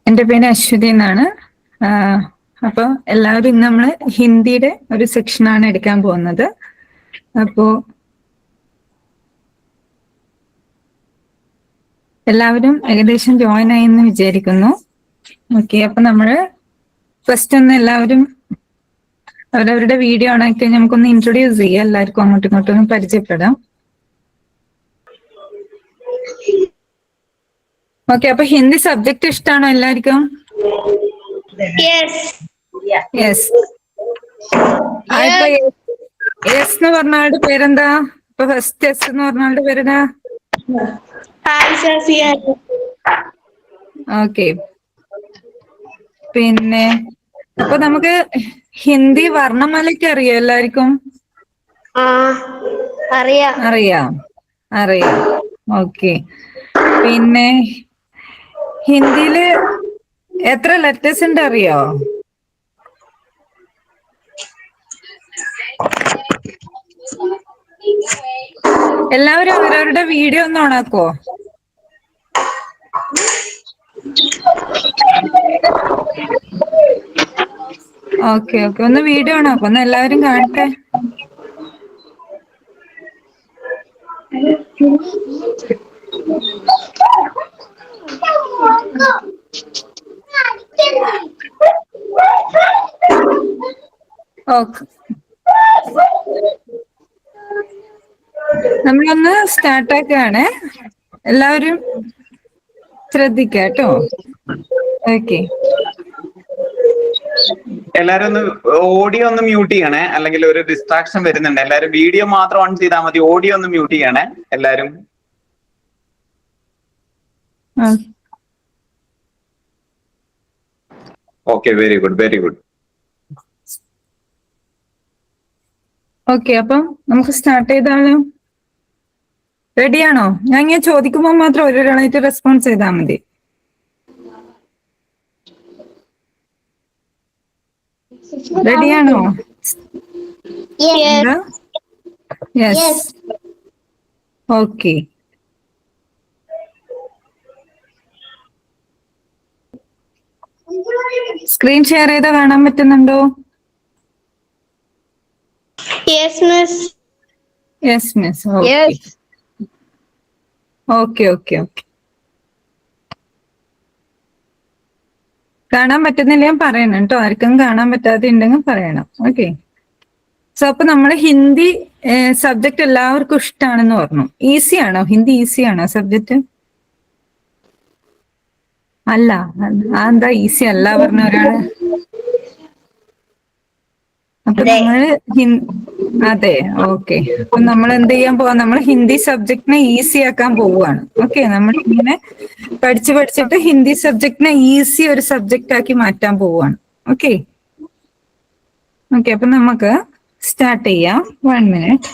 എൻ്റെ പേര് അശ്വതി എന്നാണ്. അപ്പൊ എല്ലാവരും ഇന്ന് നമ്മള് ഹിന്ദിയുടെ ഒരു സെക്ഷനാണ് എടുക്കാൻ പോകുന്നത്. അപ്പോ എല്ലാവരും ഏകദേശം ജോയിൻ ആയി എന്ന് വിചാരിക്കുന്നു. ഓക്കെ, അപ്പൊ നമ്മള് ഫസ്റ്റ് ഒന്ന് എല്ലാവരും അവരവരുടെ വീഡിയോ ഓൺ ആക്കി കഴിഞ്ഞാൽ നമുക്കൊന്ന് ഇൻട്രൊഡ്യൂസ് ചെയ്യാം, എല്ലാവർക്കും അങ്ങോട്ടും ഇങ്ങോട്ടും ഒന്ന് പരിചയപ്പെടാം. ഓക്കെ, അപ്പൊ ഹിന്ദി സബ്ജക്ട് ഇഷ്ടമാണോ എല്ലാവർക്കും? യെസ്. ഇപ്പൊ എസ് എന്ന് പറഞ്ഞ ആളുടെ പേരെന്താ? ഇപ്പൊ ഫസ്റ്റ് എസ് എന്ന് പറഞ്ഞ ആളുടെ പേരെന്താ? ഓക്കെ, പിന്നെ അപ്പൊ നമുക്ക് ഹിന്ദി വർണ്ണമാലയ്ക്ക് അറിയോ എല്ലാവർക്കും? അറിയാം. ഓക്കെ, പിന്നെ ഹിന്ദിയില് എത്ര ലെറ്റേഴ്സ് ഉണ്ട് അറിയോ? എല്ലാവരും അവരവരുടെ വീഡിയോ ഒന്ന് ഓണാക്കോ? ഓക്കെ, ഒന്ന് വീഡിയോ ഓണാക്കോ, ഒന്ന് എല്ലാവരും കാണട്ടെ. ഓക്കെ, നമ്മളൊന്ന് സ്റ്റാർട്ടാക്കുകയാണ്. എല്ലാവരും ശ്രദ്ധിക്കാട്ടോ. ഓക്കെ, എല്ലാരും ഒന്ന് ഓഡിയോ ഒന്ന് മ്യൂട്ട് ചെയ്യണേ, അല്ലെങ്കിൽ ഒരു ഡിസ്ട്രാക്ഷൻ വരുന്നുണ്ട്. എല്ലാരും വീഡിയോ മാത്രം ഓൺ ചെയ്താൽ മതി, ഓഡിയോ ഒന്ന് മ്യൂട്ട് ചെയ്യണേ എല്ലാരും. Okay, very good. ഓക്കെ, അപ്പം നമുക്ക് സ്റ്റാർട്ട് ചെയ്താലോ? റെഡിയാണോ? ഞാൻ ഇങ്ങനെ ചോദിക്കുമ്പോൾ മാത്രം ഒരാളായിട്ട് റെസ്പോൺസ് ചെയ്താൽ മതി. റെഡിയാണോ? യെസ്. ഓക്കെ, സ്ക്രീൻ ഷെയർ ചെയ്താൽ കാണാൻ പറ്റുന്നുണ്ടോ? Yes miss. ഓക്കെ. കാണാൻ പറ്റുന്നില്ല ഞാൻ പറയണം കേട്ടോ. ആർക്കും കാണാൻ പറ്റാതെ ഉണ്ടെങ്കിൽ പറയണം. ഓക്കെ, സോ അപ്പൊ നമ്മള് ഹിന്ദി സബ്ജക്ട് എല്ലാവർക്കും ഇഷ്ടമാണെന്ന് പറഞ്ഞു. ഈസി ആണോ? ഹിന്ദി ഈസി ആണോ സബ്ജക്ട്? അല്ല, എന്താ ഈസി അല്ല പറഞ്ഞ ഒരാള്? അപ്പൊ നമ്മള് അതെ, ഓക്കെ. അപ്പൊ നമ്മൾ എന്ത് ചെയ്യാൻ പോവാ? നമ്മൾ ഹിന്ദി സബ്ജക്റ്റിനെ ഈസി ആക്കാൻ പോവുകയാണ്. ഓക്കെ, നമ്മൾ ഇങ്ങനെ പഠിച്ചിട്ട് ഹിന്ദി സബ്ജക്റ്റിനെ ഈസി ഒരു സബ്ജക്റ്റ് ആക്കി മാറ്റാൻ പോവുകയാണ്. ഓക്കെ, അപ്പൊ നമുക്ക് സ്റ്റാർട്ട് ചെയ്യാം. 1 മിനിറ്റ്.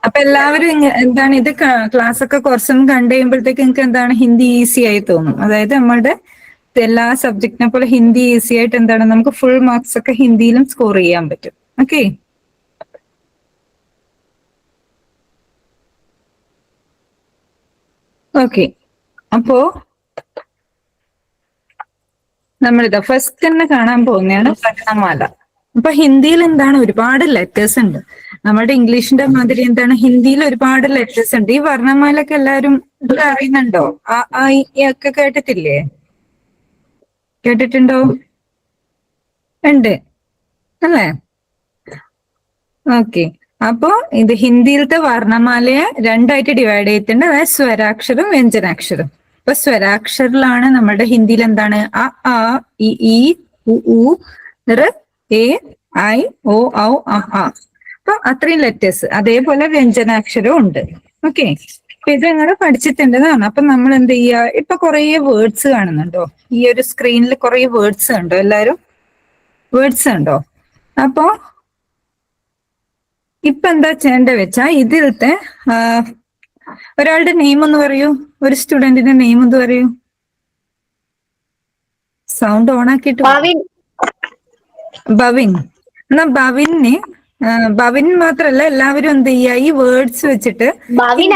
അപ്പൊ എല്ലാവരും എന്താണ് ഇത് ക്ലാസ് ഒക്കെ കുറച്ചൊന്നും കണ്ടു കഴിയുമ്പോഴത്തേക്ക് നിങ്ങൾക്ക് എന്താണ് ഹിന്ദി ഈസി ആയി തോന്നും. അതായത് നമ്മളുടെ എല്ലാ സബ്ജക്റ്റിനെ പോലെ ഹിന്ദി ഈസി ആയിട്ട് എന്താണ് നമുക്ക് ഫുൾ മാർക്സ് ഒക്കെ ഹിന്ദിയിലും സ്കോർ ചെയ്യാൻ പറ്റും. ഓക്കെ, അപ്പോ നമ്മളിതാ ഫസ്റ്റ് തന്നെ കാണാൻ പോകുന്നതാണ് വർണ്ണമാല. അപ്പൊ ഹിന്ദിയിൽ എന്താണ് ഒരുപാട് ലെറ്റേഴ്സ് ഉണ്ട്. നമ്മുടെ ഇംഗ്ലീഷിന്റെ മാതിരി എന്താണ് ഹിന്ദിയിൽ ഒരുപാട് ലെറ്റേഴ്സ് ഉണ്ട്. ഈ വർണ്ണമാലൊക്കെ എല്ലാവരും അറിയുന്നുണ്ടോ? ആ ഈ ഒക്കെ കേട്ടിട്ടില്ലേ? കേട്ടിട്ടുണ്ടോ? ഉണ്ട് അല്ലേ? ഓക്കെ, അപ്പോ ഇത് ഹിന്ദിയിലത്തെ വർണ്ണമാലയെ രണ്ടായിട്ട് ഡിവൈഡ് ചെയ്തിട്ടുണ്ട്. അതായത് സ്വരാക്ഷരം, വ്യഞ്ജനാക്ഷരം. അപ്പൊ സ്വരാക്ഷരിലാണ് നമ്മുടെ ഹിന്ദിയിൽ എന്താണ് ആ ഇ ഉ ഋ എ ഐ ഓ ഔ അ. അപ്പൊ അത്രയും ലെറ്റേഴ്സ്. അതേപോലെ വ്യഞ്ജനാക്ഷരവും ഉണ്ട്. ഓക്കെ, അപ്പൊ ഇത് നിങ്ങൾ പഠിച്ചിട്ടുണ്ടെന്നാണ്. അപ്പൊ നമ്മൾ എന്ത് ചെയ്യുക? ഇപ്പൊ കുറെ വേർഡ്സ് കാണുന്നുണ്ടോ? ഈ ഒരു സ്ക്രീനിൽ കുറെ വേർഡ്സ് ഉണ്ടോ? എല്ലാരും വേർഡ്സ് ഉണ്ടോ? അപ്പോ ഇപ്പൊ എന്താ ചെയ്യേണ്ടത് വെച്ചാ ഇതിലത്തെ ഒരാളുടെ നെയിം ഒന്ന് പറയൂ. ഒരു സ്റ്റുഡന്റിന്റെ നെയിം ഒന്ന് പറയൂ. സൗണ്ട് ഓൺ ആക്കിയിട്ട്. ഭവിൻ. എന്നാ ഭവിൻ മാത്രല്ല എല്ലാവരും എന്ത് ചെയ്യാ? ഈ വേർഡ്സ് വെച്ചിട്ട് ഭവിൻ.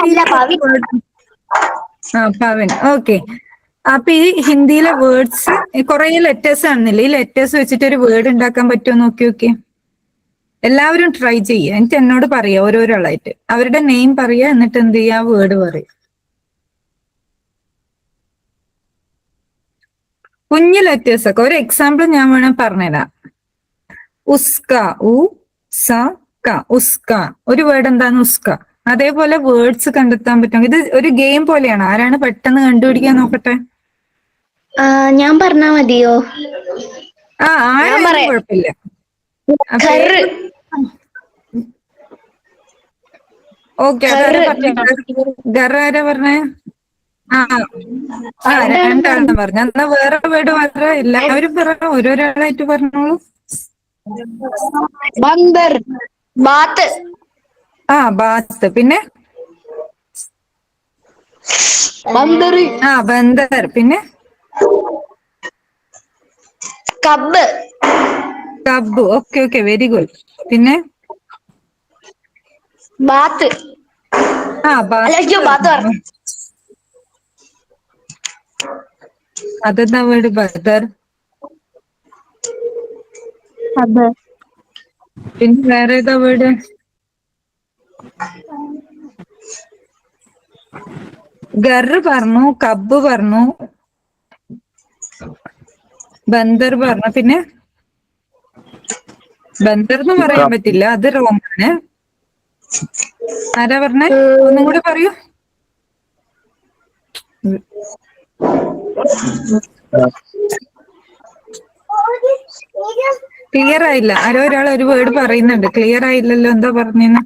ഭവിൻ. ഓക്കെ, അപ്പൊ ഈ ഹിന്ദിയിലെ വേർഡ്സ് കുറെ ലെറ്റേഴ്സ് ആണെന്നില്ല, ഈ ലെറ്റേഴ്സ് വെച്ചിട്ട് ഒരു വേർഡ് ഉണ്ടാക്കാൻ പറ്റുമോ നോക്കി നോക്കി. എല്ലാവരും ട്രൈ ചെയ്യുക, എന്നിട്ട് എന്നോട് പറയാ ഓരോരാളായിട്ട് അവരുടെ നെയിം പറയാ, എന്നിട്ട് എന്ത് ചെയ്യാ വേർഡ് പറയും. കുഞ്ഞു ലെറ്റേഴ്സ് ഒക്കെ ഒരു എക്സാമ്പിൾ ഞാൻ വേണം പറഞ്ഞുതരാം. ഉസ്ക, ഉ സ ക, ഉസ്ക. ഒരു വേർഡ് എന്താണ് ഉസ്ക. അതേപോലെ വേർഡ്സ് കണ്ടെത്താൻ പറ്റും. ഇത് ഒരു ഗെയിം പോലെയാണ്. ആരാണ് പെട്ടെന്ന് കണ്ടുപിടിക്കാൻ നോക്കട്ടെ. ഞാൻ പറഞ്ഞാ മതിയോ? ആ ആരായാലും പറയാം. കുഴപ്പമില്ല. ഓക്കെ, അതാരാ പറഞ്ഞേ? ഗർ ആരാ പറഞ്ഞേ? ആ രണ്ടാളെണ്ണം പറഞ്ഞു. എന്നാ വേറെ വേർഡ് മാത്രം എല്ലാവരും പറഞ്ഞു, ഓരോരാളായിട്ട് പറഞ്ഞോളൂ. ബന്ദർ, ബാത്ത്, ബാത്ത്. പിന്നെ ബന്ദർ, ബന്ദർ. പിന്നെ കബ്, കബ്. Okay okay, very good. പിന്നെ ബാത്ത്. ബാത്ത്. ബാത്ത് പറഞ്ഞു. അതെന്താ വേർഡ്? ബദർ. പിന്നെ വേറെ ഏതാ വേർഡ്? ഗർ പറഞ്ഞു, കബ് പറഞ്ഞു, ബന്ദർ പറഞ്ഞു. പിന്നെ ബന്ദർ എന്ന് പറയാൻ പറ്റില്ല, അത് റോങ് ആണ്. ആരാ പറഞ്ഞേ? ഒന്നും കൂടെ പറയൂ. ക്ലിയർ ആയില്ല. ആരോ ഒരാൾ ഒരു വേർഡ് പറയുന്നുണ്ട്, ക്ലിയർ ആയില്ലല്ലോ. എന്താ പറഞ്ഞെന്ന്?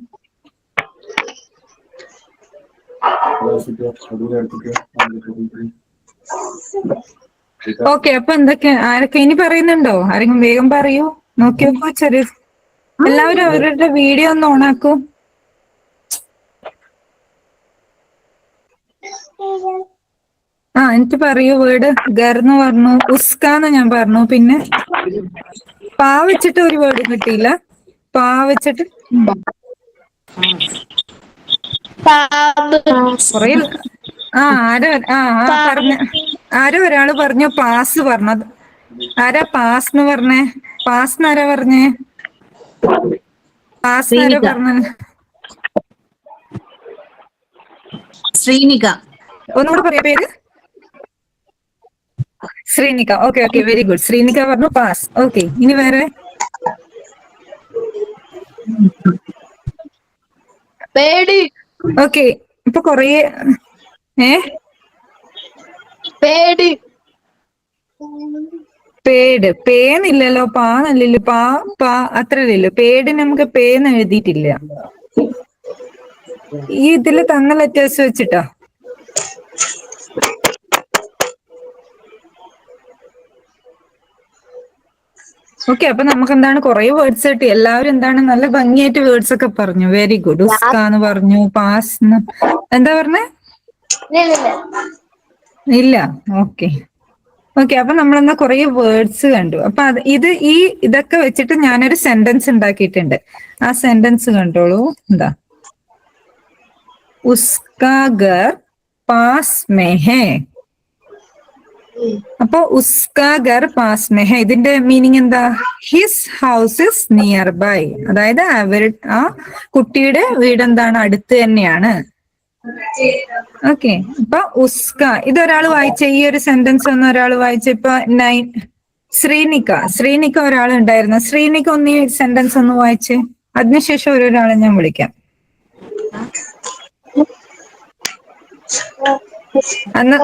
ഓക്കെ, അപ്പൊ എന്തൊക്കെ ആരൊക്കെ ഇനി പറയുന്നുണ്ടോ? ആരെങ്കിലും വേഗം പറയൂ. നോക്കി നോക്കൂ. ചെറിയ എല്ലാവരും അവരുടെ വീഡിയോ ഒന്ന് ഓണാക്കൂ. എനിക്ക് പറയൂ വേർഡ്. ഗർന്ന് പറഞ്ഞു, ഉസ്കാന്ന് ഞാൻ പറഞ്ഞു. പിന്നെ പാ വെച്ചിട്ട് ഒരു വേർഡ് കിട്ടിയില്ല. പാ വെച്ചിട്ട് കൊറേ പറഞ്ഞ ആരോ ഒരാള് പറഞ്ഞു പാസ് പറഞ്ഞത്. ആരാ പാസ് എന്ന് പറഞ്ഞേ? പാസ് ആരാ പറഞ്ഞേ? പാസ് ആരാ പറഞ്ഞത്? ശ്രീനിക. ഒന്നുകൂടെ പറയാ പേര്. Sreenika. Okay okay, very good. Sreenika പറഞ്ഞു പാസ്. ഓക്കെ, ഇനി വേറെ? പേടി. ഓക്കെ, ഇപ്പൊ കൊറേ പേടി. പേട്. പേന്നില്ലല്ലോ, പാന്നല്ലല്ലോ. പാ അത്രല്ലോ. പേടിന് നമുക്ക് പേന്ന് എഴുതിയിട്ടില്ല. ഈ ഇതില് തന്ന ലെറ്റേഴ്സ് വെച്ചിട്ടാ. ഓക്കെ, അപ്പൊ നമുക്ക് എന്താണ് കുറെ വേർഡ്സ് കിട്ടി. എല്ലാവരും എന്താണ് നല്ല ഭംഗിയായിട്ട് വേർഡ്സ് ഒക്കെ പറഞ്ഞു. Very good. ഉസ്കാന്ന് പറഞ്ഞു, പാസ്. എന്താ പറഞ്ഞേ? ഇല്ല. ഓക്കെ ഓക്കെ, അപ്പൊ നമ്മളെന്നാ കുറെ വേർഡ്സ് കണ്ടു. അപ്പൊ ഇതൊക്കെ വെച്ചിട്ട് ഞാനൊരു സെന്റൻസ് ഉണ്ടാക്കിയിട്ടുണ്ട്. ആ സെന്റൻസ് കണ്ടോളൂ. എന്താ? ഉസ്കാ ഘർ പാസ് മേ ഹേ. അപ്പൊ ഉസ്കാ ഘർ പാസ് മേ ഹേ, ഇതിന്റെ മീനിങ് എന്താ? His house is nearby. അതായത് ആ കുട്ടിയുടെ വീട് എന്താണ്? അടുത്ത് തന്നെയാണ്. ഓക്കെ, അപ്പൊ ഉസ്ക ഇതൊരാൾ വായിച്ച. ഈ ഒരു സെന്റൻസ് ഒന്ന് ഒരാൾ വായിച്ച. ഇപ്പൊ ശ്രീനിക ഒരാൾ ഉണ്ടായിരുന്നു. ശ്രീനിക ഒന്ന് ഈ സെന്റൻസ് ഒന്ന് വായിച്ച്. അതിനുശേഷം ഓരോരാളെ ഞാൻ വിളിക്കാം. അന്ന്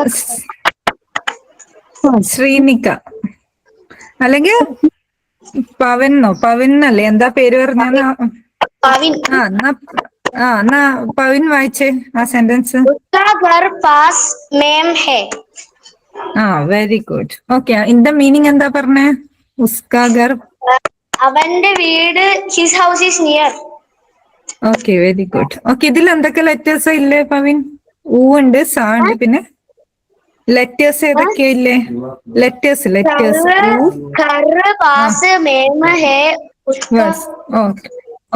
ശ്രീനിക അല്ലെങ്കിൽ പവൻ എന്നല്ലേ? എന്താ പേര് പറഞ്ഞ? എന്നാ പവിൻ വായിച്ചേ ആ സെന്റൻസ്. Very good. ഓക്കെ, ഇതിന്റെ മീനിങ് എന്താ പറഞ്ഞേ? ഉസ്കാ ഘർ, അവന്റെ വീട്, his house is near. Okay, very good. Okay, ഇതിൽ എന്തൊക്കെ ലെറ്റേഴ്സാ ഇല്ലേ പവിൻ? ഊ ഉണ്ട്, സാ ഉണ്ട്. പിന്നെ ലെറ്റേഴ്സ് ഏതൊക്കെയാ ഇല്ലേ? Letters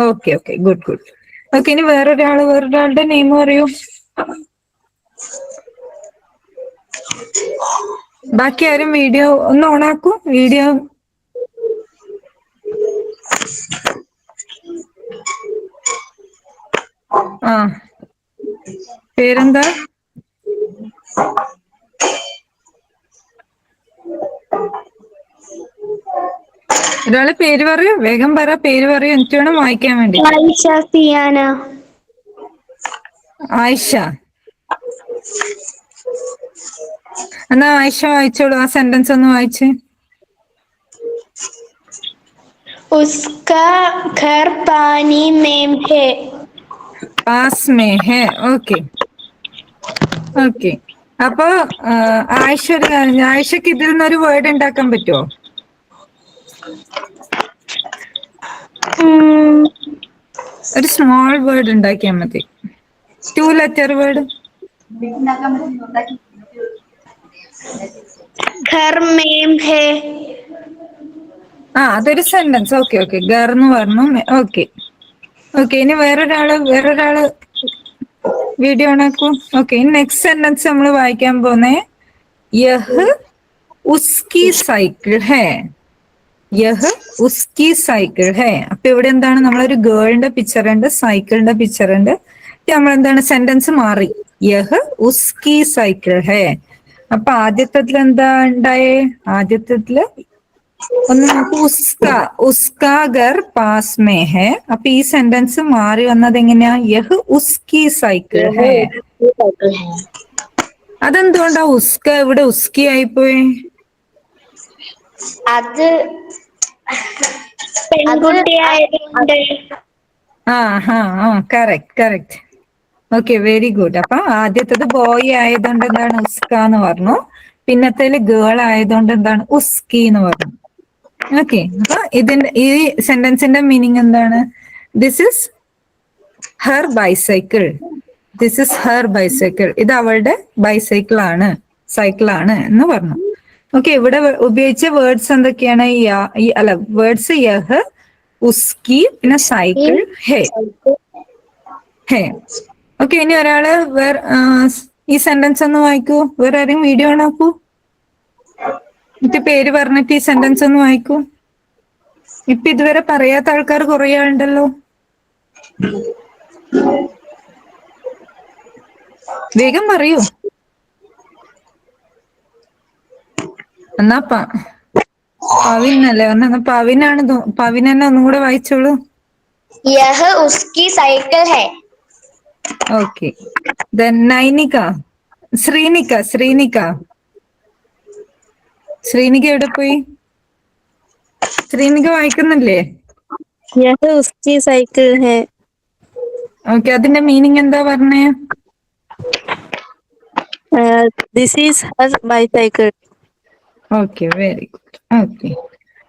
okay okay, good good. Okay, ഇനി വേറൊരാളുടെ നെയിം പറയൂ. ബാക്കി ആരും വീഡിയോ ഒന്ന് ഓണാക്കൂ. വീഡിയോ ആ പേരെന്താ? ഒരാള് പേര് പറയൂ, വേഗം പറ, പേര് പറയൂ, എനിക്ക് വേണം വായിക്കാൻ വേണ്ടി. ആയിഷ സിയാന. ആയിഷ. എന്നാ ആയിഷ വായിച്ചോളൂ, ആ സെന്റൻസ് ഒന്ന് വായിച്ച്. उसका घर पानी में है. പാസ് മേ ഹേ. Okay okay. അപ്പൊ ആയിഷ ഒരു കാര്യം, ആയിഷക്ക് ഇതിൽ നിന്നൊരു വേർഡ് ഉണ്ടാക്കാൻ പറ്റുമോ? ഒരു സ്മോൾ വേർഡ് ഉണ്ടാക്കിയാൽ മതി. 2 letter വേർഡ്. घर में है. ആ അതൊരു സെന്റൻസ്. Okay okay. ഗർന്ന് പറഞ്ഞു. Okay okay. ഇനി വേറൊരാള് വീഡിയോ ഓണാക്കൂ. ഓക്കെ. ഇനി നെക്സ്റ്റ് സെന്റൻസ് നമ്മൾ വായിക്കാൻ പോന്നേ യഹ് ഉസ്കി സൈക്കിൾ ഹേ. യഹ് ഉസ്കി സൈക്കിൾ ഹേ. അപ്പൊ ഇവിടെ എന്താണ്, നമ്മളൊരു ഗേളിന്റെ പിക്ചർ ഉണ്ട്, സൈക്കിളിന്റെ പിക്ചർ ഉണ്ട്. നമ്മൾ എന്താണ്, സെന്റൻസ് മാറി. യഹ് ഉസ്കി സൈക്കിൾ ഹേ. അപ്പൊ ആദ്യത്തതിൽ എന്താ ഉണ്ടായേ? ആദ്യത്തതില് ഒന്ന് നമുക്ക് ഉസ്കാ ഗർ പാസ് മേ ഹേ. അപ്പൊ ഈ സെന്റൻസ് മാറി വന്നത് എങ്ങനെയാ? യഹ് ഉസ്കി സൈക്കിൾ ഹേ. അതെന്തുകൊണ്ടാ ഉസ്ക ഇവിടെ ഉസ്കി ആയിപ്പോയി? അത് പെൺകുട്ടിയായതുകൊണ്ട്. കറക്റ്റ്. Okay, very good. അപ്പൊ ആദ്യത്തത് ബോയ് ആയതുകൊണ്ട് എന്താണ്, ഉസ്ക എന്ന് പറഞ്ഞു. പിന്നത്തേല് ഗേൾ ആയതുകൊണ്ട് എന്താണ്, ഉസ്കി എന്ന് പറഞ്ഞു. ഓക്കെ. അപ്പൊ ഈ സെന്റൻസിന്റെ മീനിങ് എന്താണ്? This is her bicycle. This is her bicycle. ഇത് അവളുടെ ബൈസൈക്കിൾ ആണ്, സൈക്കിളാണ് എന്ന് പറഞ്ഞു. ഓക്കെ. ഇവിടെ ഉപയോഗിച്ച വേർഡ്സ് എന്തൊക്കെയാണ്? വേർഡ്സ് യഹ്, ഉസ്കി, പിന്നെ സൈക്കിൾ, ഹേ. ഓക്കെ. ഇനി ഒരാള് ഈ സെന്റൻസ് ഒന്ന് വായിക്കൂ. വേറെ ആരെയും വീഡിയോ ഓണാക്കൂ. എന്നിട്ട് പേര് പറഞ്ഞിട്ട് ഈ സെന്റൻസ് ഒന്ന് വായിക്കൂ. ഇപ്പൊ ഇതുവരെ പറയാത്ത ആൾക്കാർ കുറെ ആളുണ്ടല്ലോ. വേഗം പറയൂ. എന്നാ പവിനല്ലേ വന്ന? പവിൻ തന്നെ ഒന്നും കൂടെ വായിച്ചോളൂ. यह उसकी साइकिल है. ഓക്കെ. നൈനിക, ശ്രീനിക എവിടെ പോയി? ശ്രീനിക വായിക്കുന്നില്ലേ? यह उसकी साइकिल है. ഓക്കെ. അതിന്റെ മീനിങ് എന്താ പറഞ്ഞേ? This is her bicycle. Okay, very good. Okay.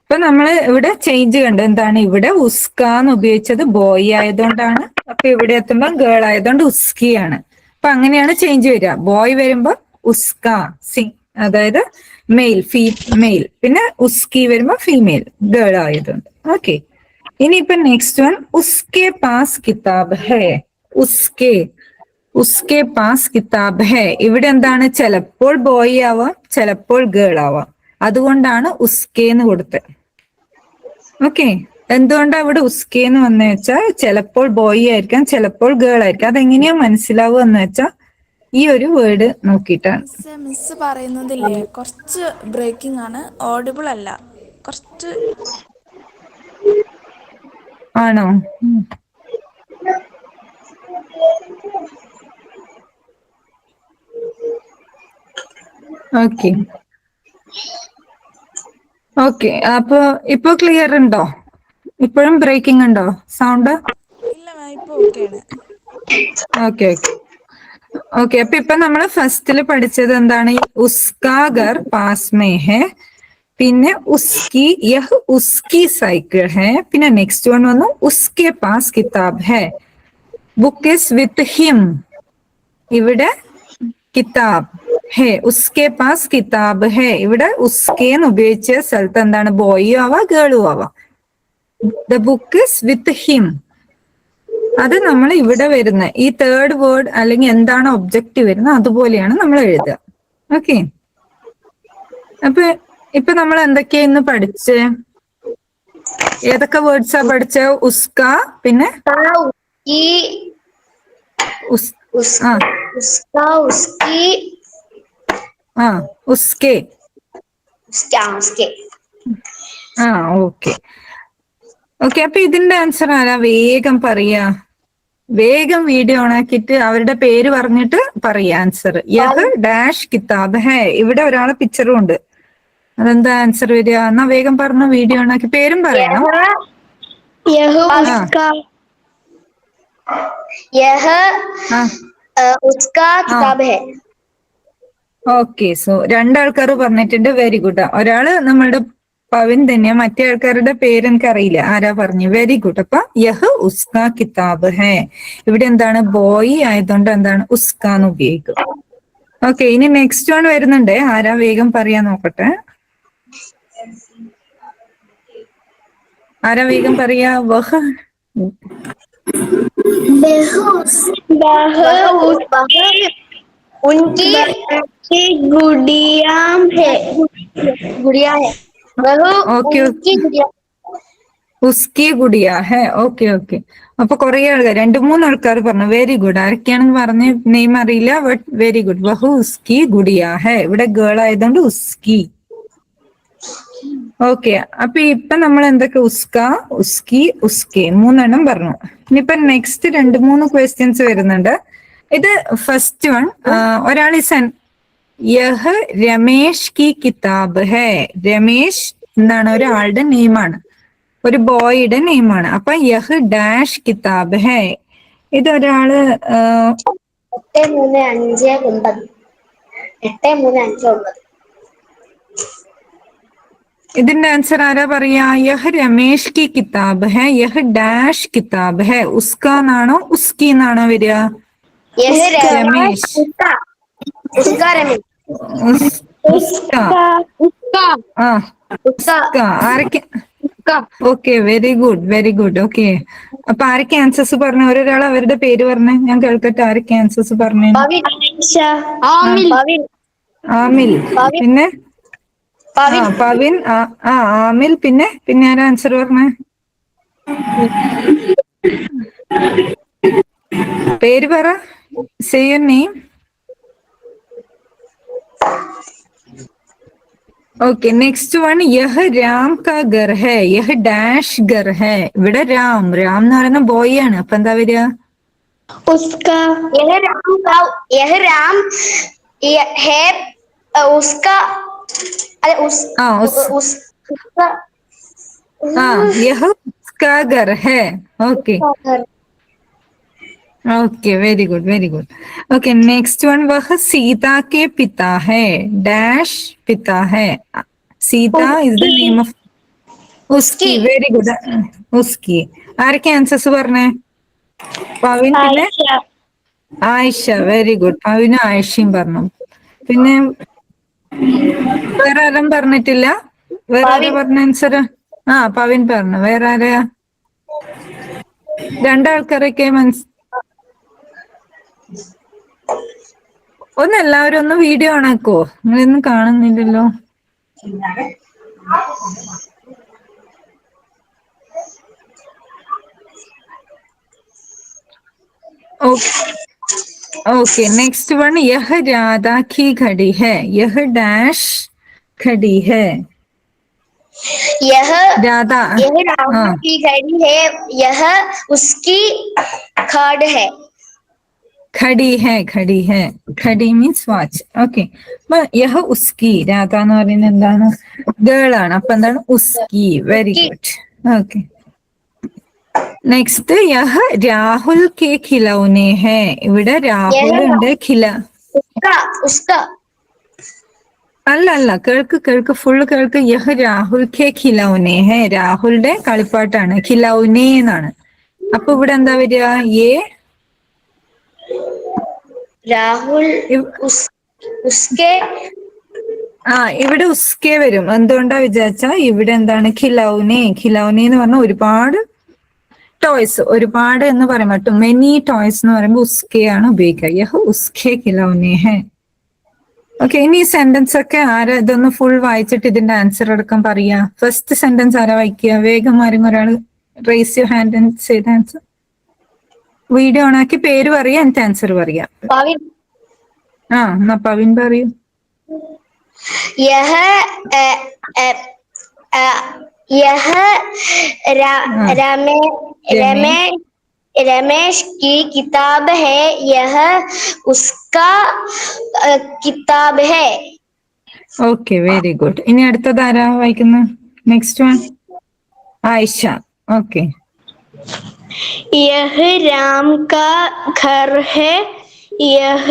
അപ്പൊ നമ്മള് ഇവിടെ ചേഞ്ച് കണ്ടു. എന്താണ്, ഇവിടെ ഉസ്കാന്ന് ഉപയോഗിച്ചത് ബോയ് ആയതുകൊണ്ടാണ്. അപ്പൊ ഇവിടെ എത്തുമ്പോ ഗേൾ ആയതുകൊണ്ട് ഉസ്കിയാണ്. അപ്പൊ അങ്ങനെയാണ് ചേഞ്ച് വരിക. ബോയ് വരുമ്പോ ഉസ്ക, അതായത് മെയിൽ. പിന്നെ ഉസ്കി വരുമ്പോ ഫീമെയിൽ, ഗേൾ ആയതുകൊണ്ട്. ഓക്കെ. ഇനിയിപ്പൊ നെക്സ്റ്റ് വൺ, ഉസ്കെ പാസ് കിതാബ് ഹേ. ഉസ്കെ പാസ് കിതാബ് ഹേ. ഇവിടെ എന്താണ്, ചിലപ്പോൾ ബോയ് ആവാം, ചിലപ്പോൾ ഗേൾ ആവാം. അതുകൊണ്ടാണ് ഉസ്കേന്ന് കൊടുത്തത്. ഓക്കെ. എന്തുകൊണ്ടാ ഇവിടെ ഉസ്കേന്ന് വന്നു വെച്ചാൽ ചിലപ്പോൾ ബോയ് ആയിരിക്കാം, ചിലപ്പോൾ ഗേൾ ആയിരിക്കാം. അതെങ്ങനെയാ മനസ്സിലാവുക എന്ന് വെച്ചാൽ ഈ ഒരു വേർഡ് നോക്കിയിട്ടാണ്. മിസ് പറയുന്നതില്ലേ കുറച്ച് ബ്രേക്കിംഗ് ആണ്, ഓഡിബിൾ അല്ല. കുറച്ച് ആണോ? ഓക്കെ. അപ്പൊ ഇപ്പൊ ക്ലിയർ ഉണ്ടോ? ഇപ്പോഴും ബ്രേക്കിംഗ് ഉണ്ടോ സൗണ്ട്? ഇല്ല മാം, ഇപ്പൊ ഓക്കെയാണ്. ഓക്കെ. അപ്പൊ നമ്മള് ഫസ്റ്റില് പഠിച്ചത് എന്താണ്? ഉസ്കാ ഗർ പാസ് മേ ഹേ. പിന്നെ യഹ് ഉസ്കി സൈക്കിൾ ഹേ. പിന്നെ നെക്സ്റ്റ് വൺ വന്നു ഉസ്കെ പാസ് കിതാബ് ഹേ. Book is with him. ഇവിടെ കിതാബ് ഹേ. ഉസ്കെ പാസ് കിതാബ് ഹേ. ഇവിടെ ഉസ്കേന്ന് ഉപയോഗിച്ച സ്ഥലത്ത് എന്താണ്, ബോയും ആവാം, ഗേളും ആവാം. The book is with him. അത് നമ്മൾ ഇവിടെ വരുന്ന ഈ തേർഡ് വേർഡ് അല്ലെങ്കിൽ എന്താണ് ഒബ്ജക്റ്റ് വരുന്നത് അതുപോലെയാണ് നമ്മൾ എഴുതുക. ഓക്കെ. അപ്പൊ ഇപ്പൊ നമ്മൾ എന്തൊക്കെയാ ഇന്ന് പഠിച്ചേ? ഏതൊക്കെ വേർഡ്സാ പഠിച്ച? ഉസ്ക, പിന്നെ उसकी ഉസ് ആ उसका उसकी ആ ഉസ്കെ. उसके ആ ഓക്കെ ഓക്കെ. അപ്പൊ ഇതിന്റെ ആൻസർ ആരാ? വേഗം പറയാ. വേഗം വീഡിയോ ഓൺ ആക്കിയിട്ട് അവരുടെ പേര് പറഞ്ഞിട്ട് പറയാ ആൻസർ. യഹ് ഡാഷ് കിതാബ് ഹേ. ഇവിടെ ഒരാളെ പിക്ചറും ഉണ്ട്. അതെന്താ ആൻസർ വരിക? എന്നാ വേഗം പറഞ്ഞു. വീഡിയോ ഓൺ ആക്കി പേരും പറയണം. यह ആ यह ആ उसका किताब है. ഓക്കെ. സോ രണ്ടാൾക്കാർ പറഞ്ഞിട്ടുണ്ട്. Very good. ഒരാള് നമ്മളുടെ പവിൻ തന്നെയാ. മറ്റേ ആൾക്കാരുടെ പേര് എനിക്ക് അറിയില്ല ആരാ പറഞ്ഞു. Very good. അപ്പൊ യഹ് ഉസ്ക കിതാബ് ഹേ. ഇവിടെ എന്താണ്? ബോയ് ആയതുകൊണ്ട് എന്താണ്? ഉസ്ക എന്ന് ഉപയോഗിക്കും. ഓക്കെ. ഇനി നെക്സ്റ്റ് വൺ വരുന്നുണ്ട്. ആരാ വേഗം പറയാൻ നോക്കട്ടെ. ആരാ വേഗം പറയാ? വഹ് उनकी गुड़िया है. गुड़िया है. वह ഓക്കെ. उनकी गुड़िया. ഉസ്കി ഗുഡിയ ഹേ. Okay okay. അപ്പൊ കുറെ ആൾക്കാർ, 2-3 ആൾക്കാർ പറഞ്ഞു. Very good. ആരൊക്കെയാണെന്ന് പറഞ്ഞ് നെയിം അറിയില്ല. But very good. വഹു ഉസ്കി ഗുഡിയ ഹേ. ഇവിടെ ഗേൾ ആയതുകൊണ്ട് ഉസ്കി. ഓക്കെ. അപ്പൊ ഇപ്പൊ നമ്മൾ എന്തൊക്കെ? ഉസ്ക, ഉസ്കി, ഉസ്കെ 3 പറഞ്ഞു. ഇനിയിപ്പൊ നെക്സ്റ്റ് 2-3 ക്വസ്റ്റ്യൻസ് വരുന്നുണ്ട്. ഇത് ഫസ്റ്റ് വൺ. ഒരാൾ യഹ് രമേഷ് കി കിതാബ് ഹേ. രമേഷ് എന്താണ്? ഒരാളുടെ നെയിമാണ്, ഒരു ബോയുടെ നെയിമാണ്. അപ്പൊ യഹ് ഡാഷ് കിതാബ് ഹേ. ഇതൊരാള് 835 835 ഇതിന്റെ ആൻസർ ആരാ പറയാ? യഹ് രമേഷ് കി കിതാബ് ഹേ. യഹ് ഡാഷ് കിതാബ് ഹേ. ഉസ്ക എന്നാണോ ഉസ്കി എന്നാണോ വരിക? यह രമേഷ്. उसका रमेश. ഉസ്- ഉസ്ക. उसका ആ उसका ഉസ്ക. ആരൊക്കെ? उसका okay. Very good. Very good. Okay. അപ്പൊ ആരൊക്കെ ആൻസേഴ്സ് പറഞ്ഞു? ഒരാൾ അവരുടെ പേര് പറഞ്ഞേ, ഞാൻ കേൾക്കട്ടെ. ആരൊക്കെ ആൻസേഴ്സ് പറഞ്ഞു? पविन आमिल पविन ആമിൽ, പവിൻ. പിന്നെ पविन പവിൻ, ആമിൽ, പിന്നെ ആരാ ആൻസർ പറഞ്ഞേ? പേര് പറ. Say your name. Okay. Next one. യഹ് രാം കാ ഘർ ഹേ. യഹ് ഡാഷ് ഘർ ഹേ. ഇവിടെ രാം എന്ന് പറയുന്ന ബോയ് ആണ്. അപ്പൊ എന്താ വരിക? उसका यह राम है. उसका अरे ആ उसका യഹ് ഉസ്കാ ഘർ ഹേ. ഓക്കെ घर. Okay. Very good. Very good. Okay. Next one. വഹ് സീത കെ പിതാ ഹേ. ഡാഷ് പിതാ ഹേ. Sita is the name of ഉസ്കി. Very good. ഉസ്കി. ആരൊക്കെ ആൻസേഴ്സ് പറഞ്ഞേ? പവിൻ, പിന്നെ ആയിഷ. Very good. പവിനും ആയിഷയും പറഞ്ഞു. പിന്നെ വേറെ ആരും പറഞ്ഞിട്ടില്ല? വേറെ ആരാ പറഞ്ഞ ആൻസർ? പവിൻ പറഞ്ഞു. വേറെ ആരാ? രണ്ടാൾക്കാരൊക്കെ ഒന്ന് എല്ലാവരും ഒന്ന് വീഡിയോ ഓൺ ആക്കോ? നിങ്ങളൊന്നും കാണുന്നില്ലല്ലോ. ओके. Next one. यह राधा की घड़ी है. यह डैश घड़ी है. यह राधा. राधा की घड़ी है. यह उसकी खड़ है. ഖടി ഹേ. ഖടി ഹേ. Khadi means watch. ഓക്കെ. അപ്പൊ യഹ് ഉസ്കി. രാധ എന്ന് പറയുന്നത് എന്താണ്? ഗേൾ ആണ്. അപ്പൊ എന്താണ്? ഉസ്കി. Very good. ഓക്കെ. നെക്സ്റ്റ്. യഹ് രാഹുൽ കെ ഖിലൗനെ ഹേ. ഇവിടെ രാഹുൽ ഉണ്ട്. उसका അല്ല കേൾക്ക് ഫുള്ള് കേൾക്ക്. യഹ് രാഹുൽ കെ ഖിലൗനെ ഹേ. രാഹുലിന്റെ കളിപ്പാട്ടാണ്. ഖിലൗനെ എന്നാണ്. അപ്പൊ ഇവിടെ എന്താ വരിക? राहुल उसके ഇവിടെ ഉസ്കെ വരും. എന്തുകൊണ്ടാ വിചാരിച്ചാ ഇവിടെ എന്താണ്? ഖിലൗനെ എന്ന് പറഞ്ഞാൽ ഒരുപാട് ടോയ്സ്, ഒരുപാട് എന്ന് പറയാൻ പറ്റും. മെനി ടോയ്സ് എന്ന് പറയുമ്പോൾ ഉസ്കെ ആണ് ഉപയോഗിക്കുക. യഹ് ഉസ്കെ ഖിലൗനെ ഹേ. ഓക്കെ, ഇനി ഈ സെന്റൻസ് ഒക്കെ ആരാ ഇതൊന്ന് ഫുൾ വായിച്ചിട്ട് ഇതിന്റെ ആൻസർ അടക്കം പറയാ. ഫസ്റ്റ് സെന്റൻസ് ആരാ വായിക്കുക? വേഗം ആരെങ്കിലും ഒരാൾ raise your hand and say the answer. Video on ആക്കി പേര് പറയാ, എന്നിട്ട് ആൻസർ പറയാ. पविन ആ എന്നാ പവിൻ പറയൂ. यह अ, अ, अ, यह रमेश रमेश की किताब है। यह उसका किताब है। Okay, very good. ഇനി അടുത്തത് ആരാ വായിക്കുന്നത്? Next one Ayisha. ഓക്കെ, यह राम का घर है। यह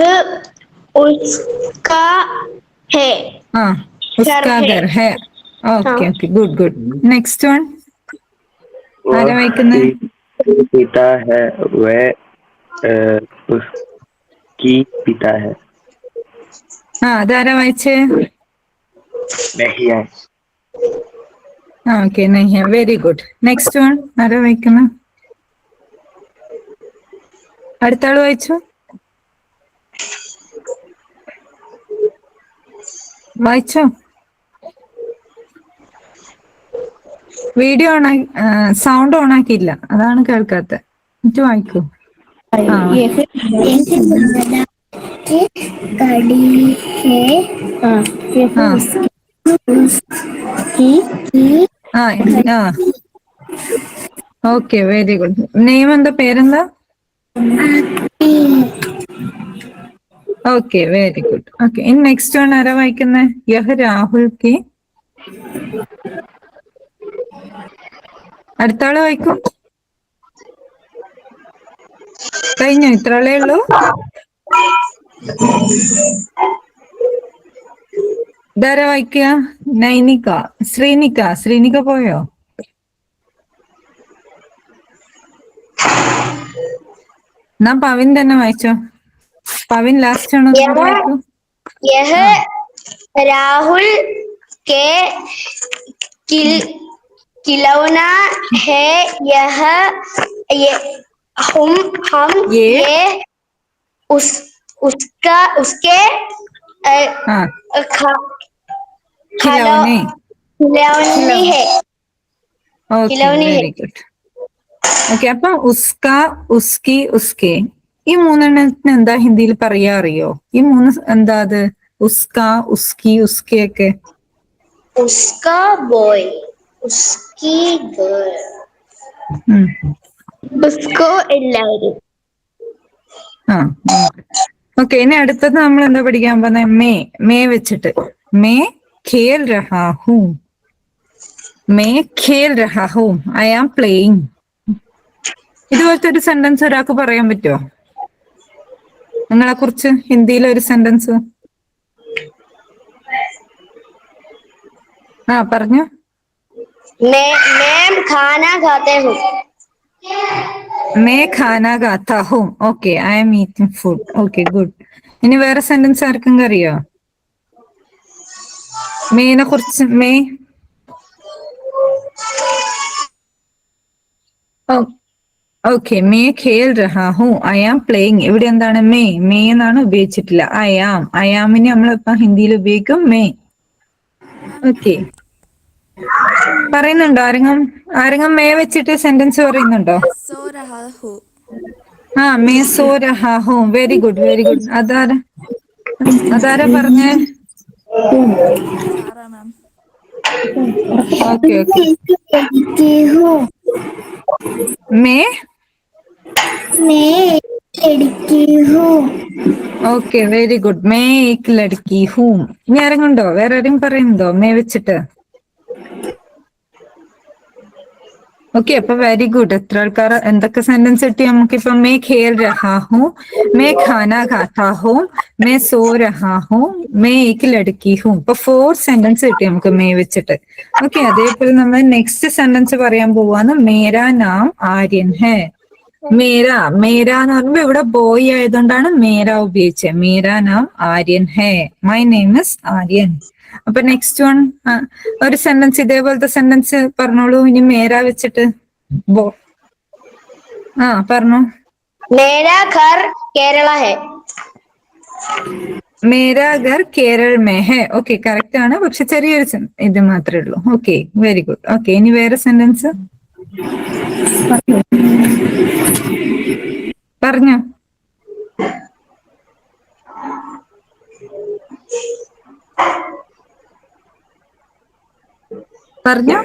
उसका है। ആ ഉസ്കാ ഘർ ഹെ. Okay okay, good good. Next one ആരാ വായിക്കുന്നത്? पिता है, वह उसकी पिता है। ആ അതാരാ വായിച്ചേ? नहीं है। ആ ഓക്കെ, നഹ്യ. Very good. നെക്സ്റ്റ് വൺ ആരാ വായിക്കുന്നത്? അടുത്ത ആള് വായിച്ചു. വായിച്ചോ? വീഡിയോ സൗണ്ട് ഓൺ ആക്കിയില്ല, അതാണ് കേൾക്കാത്ത. എന്നിട്ട് വായിക്കൂ. ആ ആ ആ ഓക്കെ, വെരി ഗുഡ്. നെയിം എന്താ? പേരെന്താ? Okay, very good. ഓക്കെ, ഇനി നെക്സ്റ്റ് വൺ ആരാ വായിക്കുന്നത്? യഹ് രാഹുൽ കി. അടുത്ത ആള് വായിക്കും. കഴിഞ്ഞു, ഇത്രളേ ഉള്ളൂ. ഇതാരാ വായിക്കുക? നൈനിക. ശ്രീനിക പോയോ? എന്നാ പവിൻ തന്നെ വായിച്ചോ. പവിൻ ലാസ്റ്റ് ആണോ? വായിക്കൂ. यह राहुल के खिलौना है। यह हम ये उसके ആ खिलौने खिलौने है। ഓക്കെ, खिलौने है। Very good. ഓക്കെ, അപ്പൊ ഉസ്ക, ഉസ്കി, ഉസ്കെ, ഈ മൂന്നെണ്ണത്തിന് എന്താ ഹിന്ദിയിൽ പറയാ അറിയോ? ഈ മൂന്ന് എന്താ അത്? ഉസ്ക, ഉസ്കി, ഉസ്കെ ഒക്കെ. उसका बॉय, उसकी गर्ल, ഉം. उसको എല്ലാവരും. ആ ഓക്കെ, ഇനി അടുത്തത് നമ്മൾ എന്താ പഠിക്കാൻ പോകുന്നത്? മേ വെച്ചിട്ട്. മേ ഖേൽ രഹാ ഹൂം. മേ ഖേൽ രഹാ ഹൂം. I am playing. ഇതുപോലത്തെ ഒരു സെന്റൻസ് ഒരാൾക്ക് പറയാൻ പറ്റുമോ നിങ്ങളെ കുറിച്ച്? ഹിന്ദിയിലെ ഒരു സെന്റൻസ്. ആ പറഞ്ഞു. मैं खाना खाते हूँ। മേ ഖാന ഖാത്താ ഹൂം. Okay, I am eating food. Okay, good. ഇനി വേറെ സെന്റൻസ് ആർക്കെങ്കിലും അറിയോ മേനെ കുറിച്ച്? ഓക്കെ, മേ ഖേൽ രഹാ ഹൂ. I am playing. ഇവിടെ എന്താണ്? മേ എന്നാണ് ഉപയോഗിച്ചിട്ടില്ല. ഐ ആമിന് നമ്മളിപ്പോ ഹിന്ദിയിൽ ഉപയോഗിക്കും മേ. ഓക്കെ, പറയുന്നുണ്ടോ ആരെങ്കിലും മേ വെച്ചിട്ട് സെന്റൻസ് പറയുന്നുണ്ടോ? സോ രഹാ ഹു. ആ മേ സോ രഹാ ഹൂ. Very good, very good. അതാരാ പറഞ്ഞേ? സാറാ മാം. Okay okay. മേ ഓക്കെ, വെരി ഗുഡ്. മേ ഏക് ലഡ്കി ഹൂം. ഇനി ആരെങ്കിലും വേറെ ആരെങ്കിലും പറയുന്നുണ്ടോ മേ വെച്ചിട്ട്? ഓക്കെ, അപ്പൊ വെരി ഗുഡ്. എത്ര ആൾക്കാർ എന്തൊക്കെ സെന്റൻസ് കിട്ടി നമുക്കിപ്പോ? മേ ഖേൽ രഹാ ഹൂ, മേ ഖാന ഖാത്താ ഹൂ, മേ സോ രഹാ ഹൂ, മേ ഏക് ലഡ്കി ഹൂ. ഇപ്പൊ 4 സെന്റൻസ് കിട്ടി നമുക്ക് മേ വെച്ചിട്ട്. ഓക്കെ, അതേപോലെ നമ്മൾ നെക്സ്റ്റ് സെന്റൻസ് പറയാൻ പോവാന്ന്. മേരാ നാം ആര്യൻ ഹേ. മേര എന്ന് പറയുമ്പോ ഇവിടെ ബോയ് ആയതുകൊണ്ടാണ് മേര ഉപയോഗിച്ചത്. മേരാ നാം ആര്യൻ ഹേ. My name is Aryan. അപ്പൊ നെക്സ്റ്റ് വൺ ഒരു സെന്റൻസ് ഇതേപോലത്തെ സെന്റൻസ് പറഞ്ഞോളൂ. ഇനി മേര വെച്ചിട്ട് പറഞ്ഞു. मेरा घर केरला है। മേരാ ഘർ കേരൾ മേ ഹെ. ഓക്കെ, കറക്റ്റ് ആണ്, പക്ഷെ ചെറിയൊരു ഇത് മാത്രമേ ഉള്ളൂ. Okay, very good. ഓക്കെ, ഇനി വേറെ സെന്റൻസ് പറഞ്ഞോ. പറഞ്ഞോ.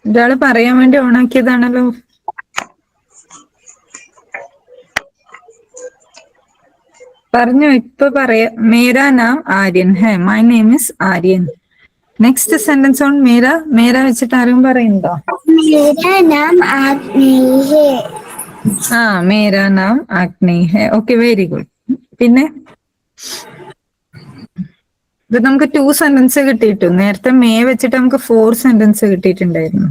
ഒരാള് പറയാൻ വേണ്ടി ഓണാക്കിയതാണല്ലോ. പറഞ്ഞോ, ഇപ്പൊ പറയാ. മേരാ നാം ആര്യൻ ഹെ. My name is Aryan. Next sentence on മേര. മേര വെച്ചിട്ട് ആരും പറയുന്നുണ്ടോ? मेरा नाम आग्नेय है. ആ, മേരാ നാം ആഗ്നേ ഹെ. Okay, very good. പിന്നെ ഇത് നമുക്ക് 2 സെന്റൻസ് കിട്ടിയിട്ടു. നേരത്തെ മേ വെച്ചിട്ട് നമുക്ക് 4 സെന്റൻസ് കിട്ടിയിട്ടുണ്ടായിരുന്നു.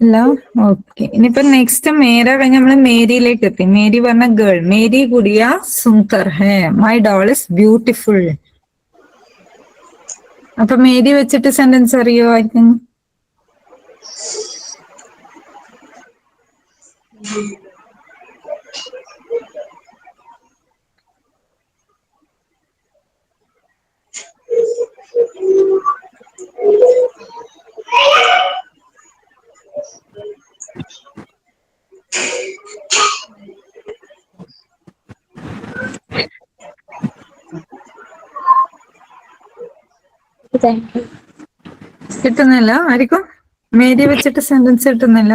അല്ല, ഓക്കെ. ഇനിയിപ്പോ നെക്സ്റ്റ് മേര കഴിഞ്ഞ് നമ്മള് മേരിയിലേക്ക് എത്തി. മേരി പറഞ്ഞ ഗേൾ. മേരി ഗുഡിയ സുന്ദർ ഹേ. My doll is beautiful. അപ്പൊ മേരി വെച്ചിട്ട് സെന്റൻസ് അറിയോ ആയിരിക്കും? കിട്ടുന്നില്ല ആയിരിക്കും? മേരി വെച്ചിട്ട് സെന്റൻസ് കിട്ടുന്നില്ല?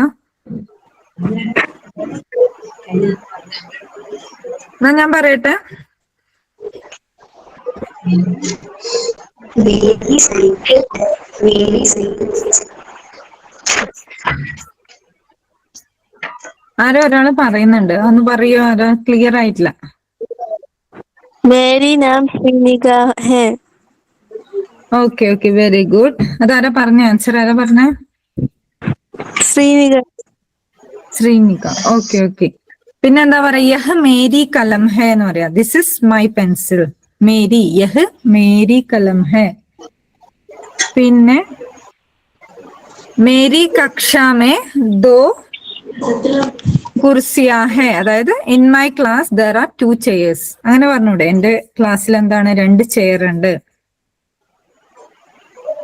എന്നാ ഞാൻ പറയട്ടെ. मेरी साइकिल है. मेरी साइकिल. ആരോ ഒരാള് പറയുന്നുണ്ട്, ഒന്ന് പറയോ? ആരോ ക്ലിയർ ആയിട്ടില്ല. मेरी नाम श्रीनिका है. Okay okay, very good. അതാരാ പറഞ്ഞ? ആൻസർ ആരാ പറഞ്ഞ? श्रीनिका. ശ്രീനിക. Okay okay. പിന്നെ എന്താ പറയാ? യഹ് മേരി കലം ഹെ എന്ന് പറയാ. This is my pencil. മേരി, യഹ് മേരി കലം ഹെ. പിന്നെ മേരി കക്ഷാമേ ദോ കുർസിയാ ഹെ. അതായത് in my class there are 2 chairs. അങ്ങനെ പറഞ്ഞൂടെ? എന്റെ ക്ലാസ്സിൽ എന്താണ് 2 ചെയർ ഉണ്ട്.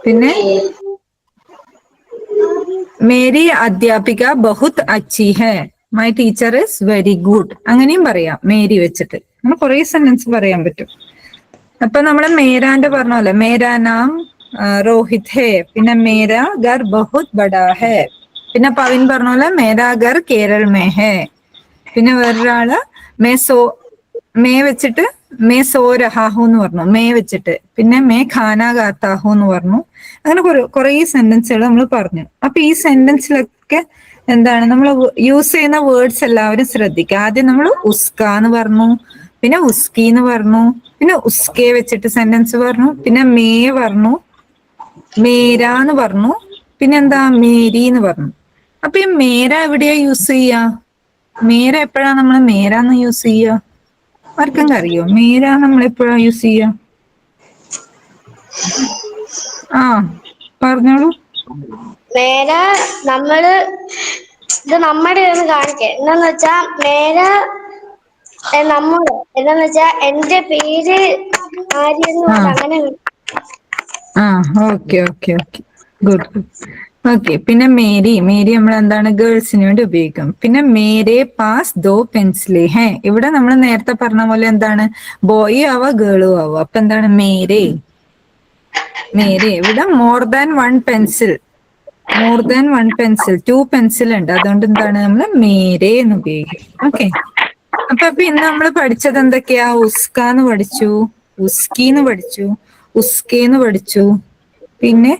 പിന്നെ മേരി അധ്യാപിക ബഹുത് അച്ചി ഹെ. My teacher is very good. അങ്ങനെയും പറയാം മേരി വെച്ചിട്ട്. നമ്മൾ കുറെ സെന്റൻസ് പറയാൻ പറ്റും. അപ്പൊ നമ്മള് മേരാന്റെ പറഞ്ഞോലെ, മേരാ നാം രോഹിത് ഹെ. പിന്നെ മേരാ ഘർ ബഹുത് ബഡാ ഹെ. പിന്നെ പവിൻ പറഞ്ഞോലെ മേരാ ഘർ കേരൾ മേ ഹെ. പിന്നെ വേറൊരാള് മേ വെച്ചിട്ട് മേ സോ രഹാഹു എന്ന് പറഞ്ഞു, മേ വെച്ചിട്ട്. പിന്നെ മേ ഖാന ഖാത്താഹു എന്ന് പറഞ്ഞു. അങ്ങനെ കുറെ സെന്റൻസുകൾ നമ്മൾ പറഞ്ഞു. അപ്പൊ ഈ സെന്റൻസിലൊക്കെ എന്താണ് നമ്മൾ യൂസ് ചെയ്യുന്ന വേർഡ്സ് എല്ലാവരും ശ്രദ്ധിക്കുക. ആദ്യം നമ്മൾ ഉസ്ക എന്ന് പറഞ്ഞു, പിന്നെ ഉസ്കി എന്ന് പറഞ്ഞു, പിന്നെ ഉസ്കെ വെച്ചിട്ട് സെന്റൻസ് പറഞ്ഞു, പിന്നെ മേ പറഞ്ഞു, മേര എന്ന് പറഞ്ഞു, പിന്നെ എന്താ മേരി എന്ന് പറഞ്ഞു. അപ്പൊ ഈ മേര എവിടെയാ യൂസ് ചെയ്യാ? മേര എപ്പോഴാ നമ്മൾ മേരാന്ന് യൂസ് ചെയ്യുക? ആർക്കെങ്കിലും അറിയോ മേര നമ്മൾ എപ്പോഴാ യൂസ് ചെയ്യുക? ആ, പറഞ്ഞോളൂ. മേര നമ്മള് ഇത് നമ്മുടെ ഒന്ന് കാണിക്കേ. എന്താന്ന് വെച്ചാ മേര നമ്മുടെ എന്താന്ന് വെച്ചാ എന്റെ പേര് ആര്യെന്ന് ആ പറഞ്ഞ അങ്ങനെ. ആ, okay okay okay, good good. Okay, പിന്നെ മേരി. മേരി നമ്മൾ എന്താണ് ഗേൾസിന് വേണ്ടി ഉപയോഗിക്കും. പിന്നെ മേരെ പാസ് ദോ പെൻസിലേ ഹേ. ഇവിടെ നമ്മൾ നേരത്തെ പറഞ്ഞ പോലെ എന്താണ് ബോയ് ആവാ ഗേളും ആവാ. അപ്പൊ എന്താണ് മേരെ. മേരെ. ഇവിടെ more than 1 pencil. More than 1 pencil, 2 pencil ഉണ്ട്. അതുകൊണ്ട് എന്താണ് നമ്മൾ മേരെ എന്ന് ഉപയോഗിക്കും. ഓക്കെ. അപ്പൊ ഇന്ന് നമ്മൾ പഠിച്ചത് എന്തൊക്കെയാ? ഉസ്കാന്ന് പഠിച്ചു, ഉസ്കീന്ന് പഠിച്ചു, ഉസ്കേന്ന് പഠിച്ചു, പിന്നെ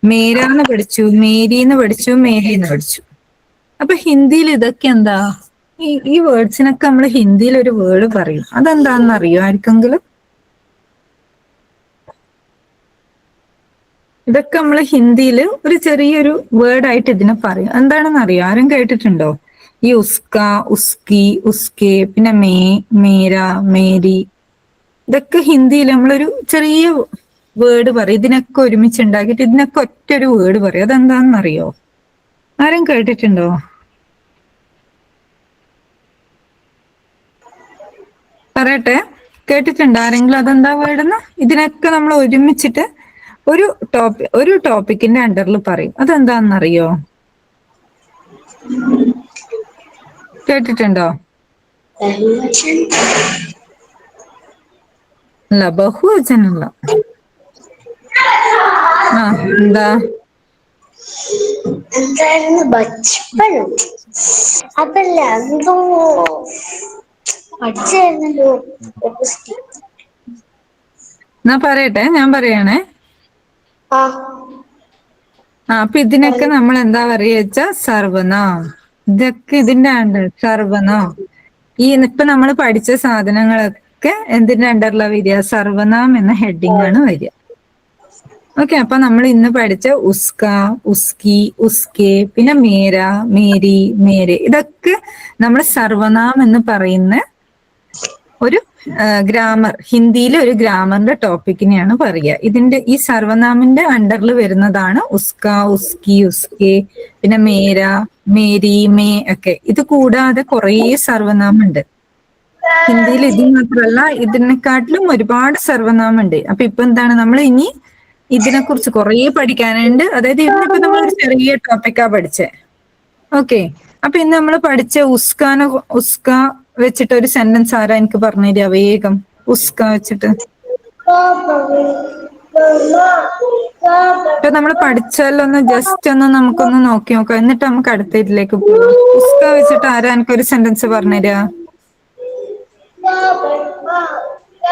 മേരാന്ന് പഠിച്ചു, മേരിന്ന് പഠിച്ചു, മേരിന്ന് പഠിച്ചു. അപ്പൊ ഹിന്ദിയിൽ ഇതൊക്കെ എന്താ? ഈ വേർഡ്സിനൊക്കെ നമ്മൾ ഹിന്ദിയിൽ ഒരു വേർഡ് പറയും. അതെന്താണെന്ന് അറിയോ ആർക്കെങ്കിലും? ഇതൊക്കെ നമ്മൾ ഹിന്ദിയിൽ ഒരു ചെറിയൊരു വേർഡ് ആയിട്ട് ഇതിനെ പറയും. എന്താണെന്ന് അറിയോ? ആരും കേട്ടിട്ടുണ്ടോ? ഈ ഉസ്ക, ഉസ്കി, ഉസ്കെ, പിന്നെ മേ, മേര, മേരി, ഇതൊക്കെ ഹിന്ദിയിൽ നമ്മളൊരു ചെറിയ വേർഡ് പറയും. ഇതിനൊക്കെ ഒരുമിച്ച് ഉണ്ടാക്കിയിട്ട് ഇതിനൊക്കെ ഒറ്റൊരു വേർഡ് പറയും. അതെന്താണെന്നറിയോ? ആരും കേട്ടിട്ടുണ്ടോ? പറയട്ടെ, കേട്ടിട്ടുണ്ടോ ആരെങ്കിലും? അതെന്താ വേർഡെന്ന്? ഇതിനൊക്കെ നമ്മൾ ഒരുമിച്ചിട്ട് ഒരു ടോപ്പിക്കിന്റെ അണ്ടറിൽ പറയും. അതെന്താണെന്നറിയോ? കേട്ടിട്ടുണ്ടോ? അല്ല, ബഹുവചനല്ല. ആ, എന്താ? എന്തായിരുന്നു ബച്പൻ? അതല്ല, എന്തോ പഠിച്ചായിരുന്നല്ലോ. എന്നാ പറയട്ടെ, ഞാൻ പറയണേ. ആ അപ്പൊ ഇതിനൊക്കെ നമ്മൾ എന്താ പറയുക വെച്ചാ സർവനാം. ഇതൊക്കെ ഇതിന്റെ അണ്ടർ സർവനാം. ഇപ്പൊ നമ്മൾ പഠിച്ച സാധനങ്ങളൊക്കെ എന്തിന്റെ അണ്ടറിലാ വരിക? സർവനാം എന്ന ഹെഡിങ് ആണ് വരിക. ഓക്കെ, അപ്പൊ നമ്മൾ ഇന്ന് പഠിച്ച ഉസ്ക, ഉസ്കി, ഉസ്കെ, പിന്നെ മേര, മേരി, മേരെ, ഇതൊക്കെ നമ്മൾ സർവനാം എന്ന് പറയുന്ന ഒരു ഗ്രാമർ, ഹിന്ദിയിലെ ഒരു ഗ്രാമറിന്റെ ടോപ്പിക്കിനെയാണ് പറയുക. ഈ സർവനാമിന്റെ അണ്ടറിൽ വരുന്നതാണ് ഉസ്ക, ഉസ്കി, ഉസ്കെ, പിന്നെ മേര, മേരി, മേ ഒക്കെ. ഇത് കൂടാതെ കുറേ സർവനാമുണ്ട് ഹിന്ദിയിൽ. ഇത് മാത്രമല്ല, ഇതിനെക്കാട്ടിലും ഒരുപാട് സർവനാമുണ്ട്. അപ്പൊ ഇപ്പൊ എന്താണ്, നമ്മൾ ഇനി ഇതിനെക്കുറിച്ച് കുറേ പഠിക്കാനുണ്ട്. അതായത് ഇന്നിപ്പോ നമ്മളൊരു ചെറിയ ടോപ്പിക്കാ പഠിച്ചേ. ഓക്കെ, അപ്പൊ ഇന്ന് നമ്മൾ പഠിച്ച ഉസ്ക വെച്ചിട്ട് ഒരു സെന്റൻസ് ആരാ എനിക്ക് പറഞ്ഞു തരിക വേഗം? ഉസ്ക വെച്ചിട്ട് ഇപ്പൊ നമ്മൾ പഠിച്ചാലൊന്ന് ജസ്റ്റ് ഒന്ന് നമുക്കൊന്ന് നോക്കി നോക്കാം, എന്നിട്ട് നമുക്ക് അടുത്ത ഇതിലേക്ക് പോവാം. ഉസ്ക വെച്ചിട്ട് ആരാ എനിക്കൊരു സെന്റൻസ് പറഞ്ഞു തരിക?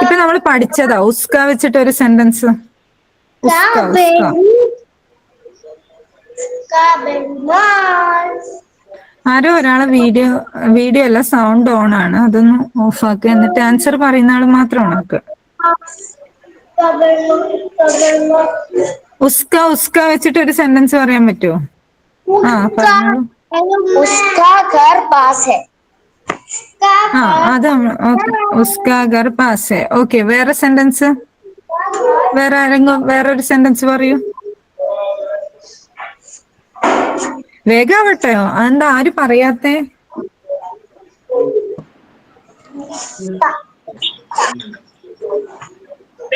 ഇപ്പൊ നമ്മൾ പഠിച്ചതാ ഉസ്ക വെച്ചിട്ട് ഒരു സെന്റൻസ്. ഉസ്ക, ഉസ്ക. ആരോ ഒരാളെ വീഡിയോ അല്ല, സൗണ്ട് ഓൺ ആണ്. അതൊന്ന് ഓഫ് ആക്കുക. എന്നിട്ട് ആൻസർ പറയുന്ന ആൾ മാത്രം ഓണാക്കുക. ഉസ്ക, ഉസ്ക വെച്ചിട്ട് ഒരു സെന്റൻസ് പറയാൻ പറ്റുമോ? ആ, പറഞ്ഞോളൂ. उसका घर पास है. ആ, അത് ഉസ്ക ഘർ പാസ് ഹെ. ഓക്കെ, വേറെ സെന്റൻസ്? വേറെ ആരെങ്കിലും വേറൊരു സെന്റൻസ് പറയൂ. വേഗാവട്ടെയോ, അതെന്താ ആരും പറയാത്തെ?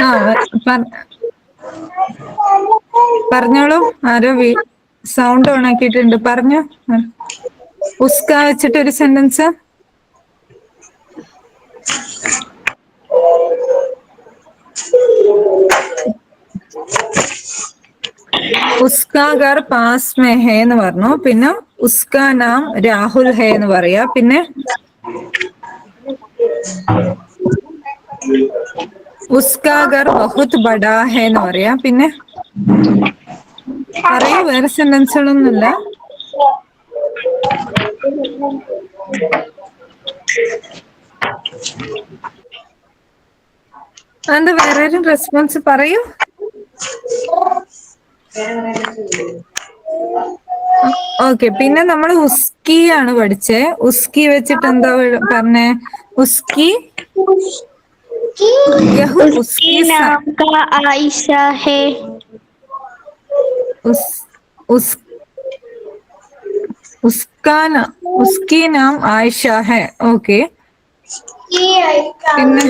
ആ, പറഞ്ഞോളൂ. ആരോ സൗണ്ട് ഓൺ ആക്കിയിട്ടുണ്ട്, പറഞ്ഞോ. ഉസ്ക വെച്ചിട്ട് ഒരു സെന്റൻസ്. ഉസ്ക ഘർ പാസ് മേ ഹേ എന്ന് പറഞ്ഞു. പിന്നെ ഉസ്ക നാം രാഹുൽ ഹേ എന്ന് പറയാ. പിന്നെ ഉസ്ക ഘർ ബഹുത് ബഡാ ഹേ എന്ന് പറയാ. പിന്നെ പറയൂ, വേറെ സെന്റൻസുകളൊന്നുമില്ല. എന്താ വേറെ ആരും റെസ്പോൺസ് പറയൂ. ഓക്കെ, പിന്നെ നമ്മൾ ഉസ്കി ആണ് പഠിച്ചേ. ഉസ്കി വെച്ചിട്ട് എന്താ പറഞ്ഞേ? ഉസ്കി യഹു उसके नाम का आयशा है. ഉസ്കി നാം ആയിഷ ഹെ. ഓക്കെ, പിന്നെ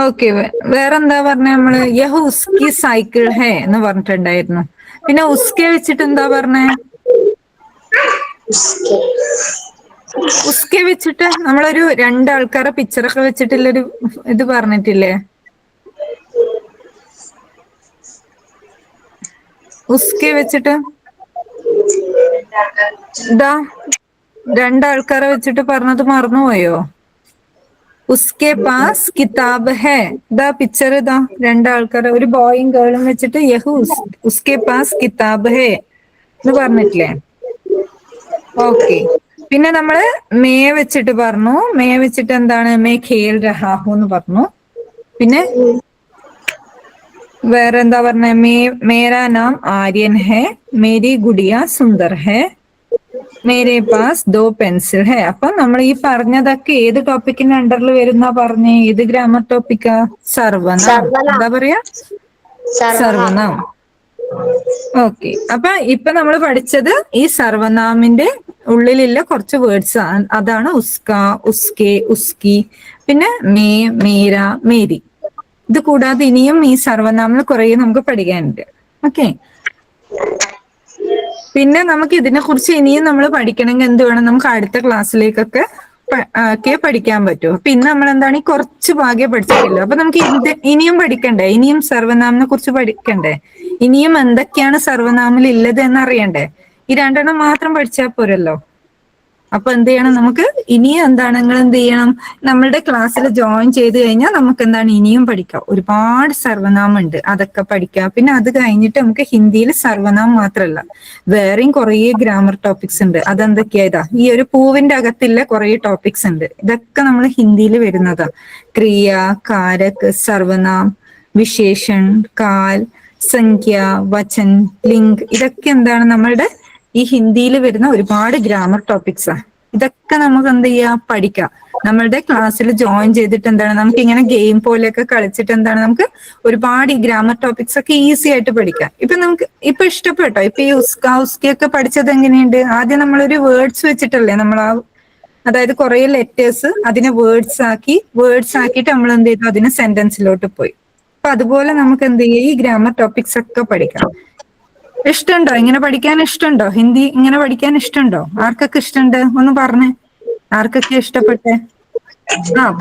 ഓക്കെ, വേറെന്താ പറഞ്ഞ നമ്മള്? യഹു ഉസ്കി സൈക്കിൾ ഹേ എന്ന് പറഞ്ഞിട്ടുണ്ടായിരുന്നു. പിന്നെ ഉസ്കെ വെച്ചിട്ട് എന്താ പറഞ്ഞേ? ഉസ്കെ വെച്ചിട്ട് നമ്മളൊരു രണ്ടാൾക്കാരെ പിക്ചറൊക്കെ വെച്ചിട്ടുള്ളൊരു ഇത് പറഞ്ഞിട്ടില്ലേ? ഉസ്കെ വെച്ചിട്ട് ഇതാ രണ്ടാൾക്കാരെ വെച്ചിട്ട് പറഞ്ഞത് മറന്നുപോയോ? ഉസ്കെ പാസ് കിതാബ് ഹേ. ഇതാ പിക്ചർ, ഇതാ രണ്ടാൾക്കാരെ, ഒരു ബോയും ഗേളും വെച്ചിട്ട് യഹു ഉസ്കെ പാസ് കിതാബ് ഹേ എന്ന് പറഞ്ഞിട്ടില്ലേ? ഓക്കെ, പിന്നെ നമ്മള് മേ വെച്ചിട്ട് പറഞ്ഞു. മേ വെച്ചിട്ട് എന്താണ്? മേ ഖേൽ രഹാഹു എന്ന് പറഞ്ഞു. പിന്നെ വേറെ എന്താ പറഞ്ഞ? മേരാ നാം ആര്യൻ ഹേ, മേരി ഗുഡിയ സുന്ദർ ഹേ. മേരെ പാസ് ദോ പെൻസിൽ ഹേ. അപ്പൊ നമ്മൾ ഈ പറഞ്ഞതൊക്കെ ഏത് ടോപ്പിക്കിന്റെ അണ്ടറിൽ വരുന്ന പറഞ്ഞേ? ഏത് ഗ്രാമർ ടോപ്പിക്കാ? സർവനാം. സർവനാം. എന്താ പറയാ? സർവനാം. ഓക്കെ. അപ്പൊ ഇപ്പൊ നമ്മൾ പഠിച്ചത് ഈ സർവനാമിന്റെ ഉള്ളിലുള്ള കുറച്ച് വേർഡ്സ്. അതാണ് ഉസ്ക, ഉസ്കെ, ഉസ്കി, പിന്നെ മേ, മേര, മേരി. ഇത് കൂടാതെ ഇനിയും ഈ സർവനാമിൽ കുറെ നമുക്ക് പഠിക്കാനുണ്ട്. ഓക്കെ. പിന്നെ നമുക്ക് ഇതിനെ കുറിച്ച് ഇനിയും നമ്മൾ പഠിക്കണമെങ്കിൽ എന്ത് വേണം? നമുക്ക് അടുത്ത ക്ലാസ്സിലേക്കൊക്കെ ഒക്കെ പഠിക്കാൻ പറ്റും. അപ്പൊ ഇന്ന് നമ്മൾ എന്താണ് ഈ കുറച്ച് ഭാഗ്യം പഠിച്ചിട്ടില്ല. അപ്പൊ നമുക്ക് ഇനിയും പഠിക്കണ്ടേ? ഇനിയും സർവനാമിനെ കുറിച്ച് പഠിക്കണ്ടേ? ഇനിയും എന്തൊക്കെയാണ് സർവനാമിൽ ഉള്ളത് എന്ന് അറിയണ്ടേ? ഈ രണ്ടെണ്ണം മാത്രം പഠിച്ചാൽ പോരല്ലോ. അപ്പൊ എന്ത് ചെയ്യണം? നമുക്ക് ഇനിയും എന്താണ് നിങ്ങൾ എന്ത് ചെയ്യണം? നമ്മളുടെ ക്ലാസ്സിൽ ജോയിൻ ചെയ്ത് കഴിഞ്ഞാൽ നമുക്ക് എന്താണ് ഇനിയും പഠിക്കാം. ഒരുപാട് സർവനാമം ഉണ്ട്, അതൊക്കെ പഠിക്കാം. പിന്നെ അത് കഴിഞ്ഞിട്ട് നമുക്ക് ഹിന്ദിയിൽ സർവനാമം മാത്രമല്ല വേറെയും കുറേ ഗ്രാമർ ടോപ്പിക്സ് ഉണ്ട്. അതെന്തൊക്കെയാ? ഇതാ ഈ ഒരു പൂവിന്റെ അകത്തുള്ള കുറേ ടോപ്പിക്സ് ഉണ്ട്. ഇതൊക്കെ നമ്മൾ ഹിന്ദിയിൽ വരുന്നതാ. ക്രിയ, കാരക്, സർവനാം, വിശേഷൺ, കാൽ, സംഖ്യ, വചൻ, ലിംഗ്. ഇതൊക്കെ എന്താണ് നമ്മളുടെ ഈ ഹിന്ദിയിൽ വരുന്ന ഒരുപാട് ഗ്രാമർ ടോപ്പിക്സാ. ഇതൊക്കെ നമുക്ക് എന്ത് ചെയ്യാം? പഠിക്കാം. നമ്മളുടെ ക്ലാസ്സിൽ ജോയിൻ ചെയ്തിട്ട് എന്താണ് നമുക്ക് ഇങ്ങനെ ഗെയിം പോലെയൊക്കെ കളിച്ചിട്ട് എന്താണ് നമുക്ക് ഒരുപാട് ഈ ഗ്രാമർ ടോപ്പിക്സ് ഒക്കെ ഈസി ആയിട്ട് പഠിക്കാം. ഇപ്പൊ നമുക്ക് ഇപ്പൊ ഇഷ്ടപ്പെട്ടോ? ഇപ്പൊ ഈ ഉസ്ക, ഉസ്കി ഒക്കെ പഠിച്ചത് എങ്ങനെയുണ്ട്? ആദ്യം നമ്മളൊരു വേർഡ്സ് വെച്ചിട്ടല്ലേ നമ്മൾ അതായത് കുറെ ലെറ്റേഴ്സ് അതിനെ വേർഡ്സ് ആക്കിയിട്ട് നമ്മൾ എന്ത് ചെയ്തു? അതിനെ സെന്റൻസിലോട്ട് പോയി. അപ്പൊ അതുപോലെ നമുക്ക് എന്ത് ചെയ്യാം? ഈ ഗ്രാമർ ടോപ്പിക്സ് ഒക്കെ പഠിക്കാം. ഇഷ്ടമുണ്ടോ? ഇങ്ങനെ പഠിക്കാൻ ഇഷ്ടമുണ്ടോ? ഹിന്ദി ഇങ്ങനെ പഠിക്കാൻ ഇഷ്ടമുണ്ടോ? ആർക്കൊക്കെ ഇഷ്ടമുണ്ട്? ഒന്ന് പറഞ്ഞേ. ആർക്കൊക്കെ ഇഷ്ടപ്പെട്ടെ?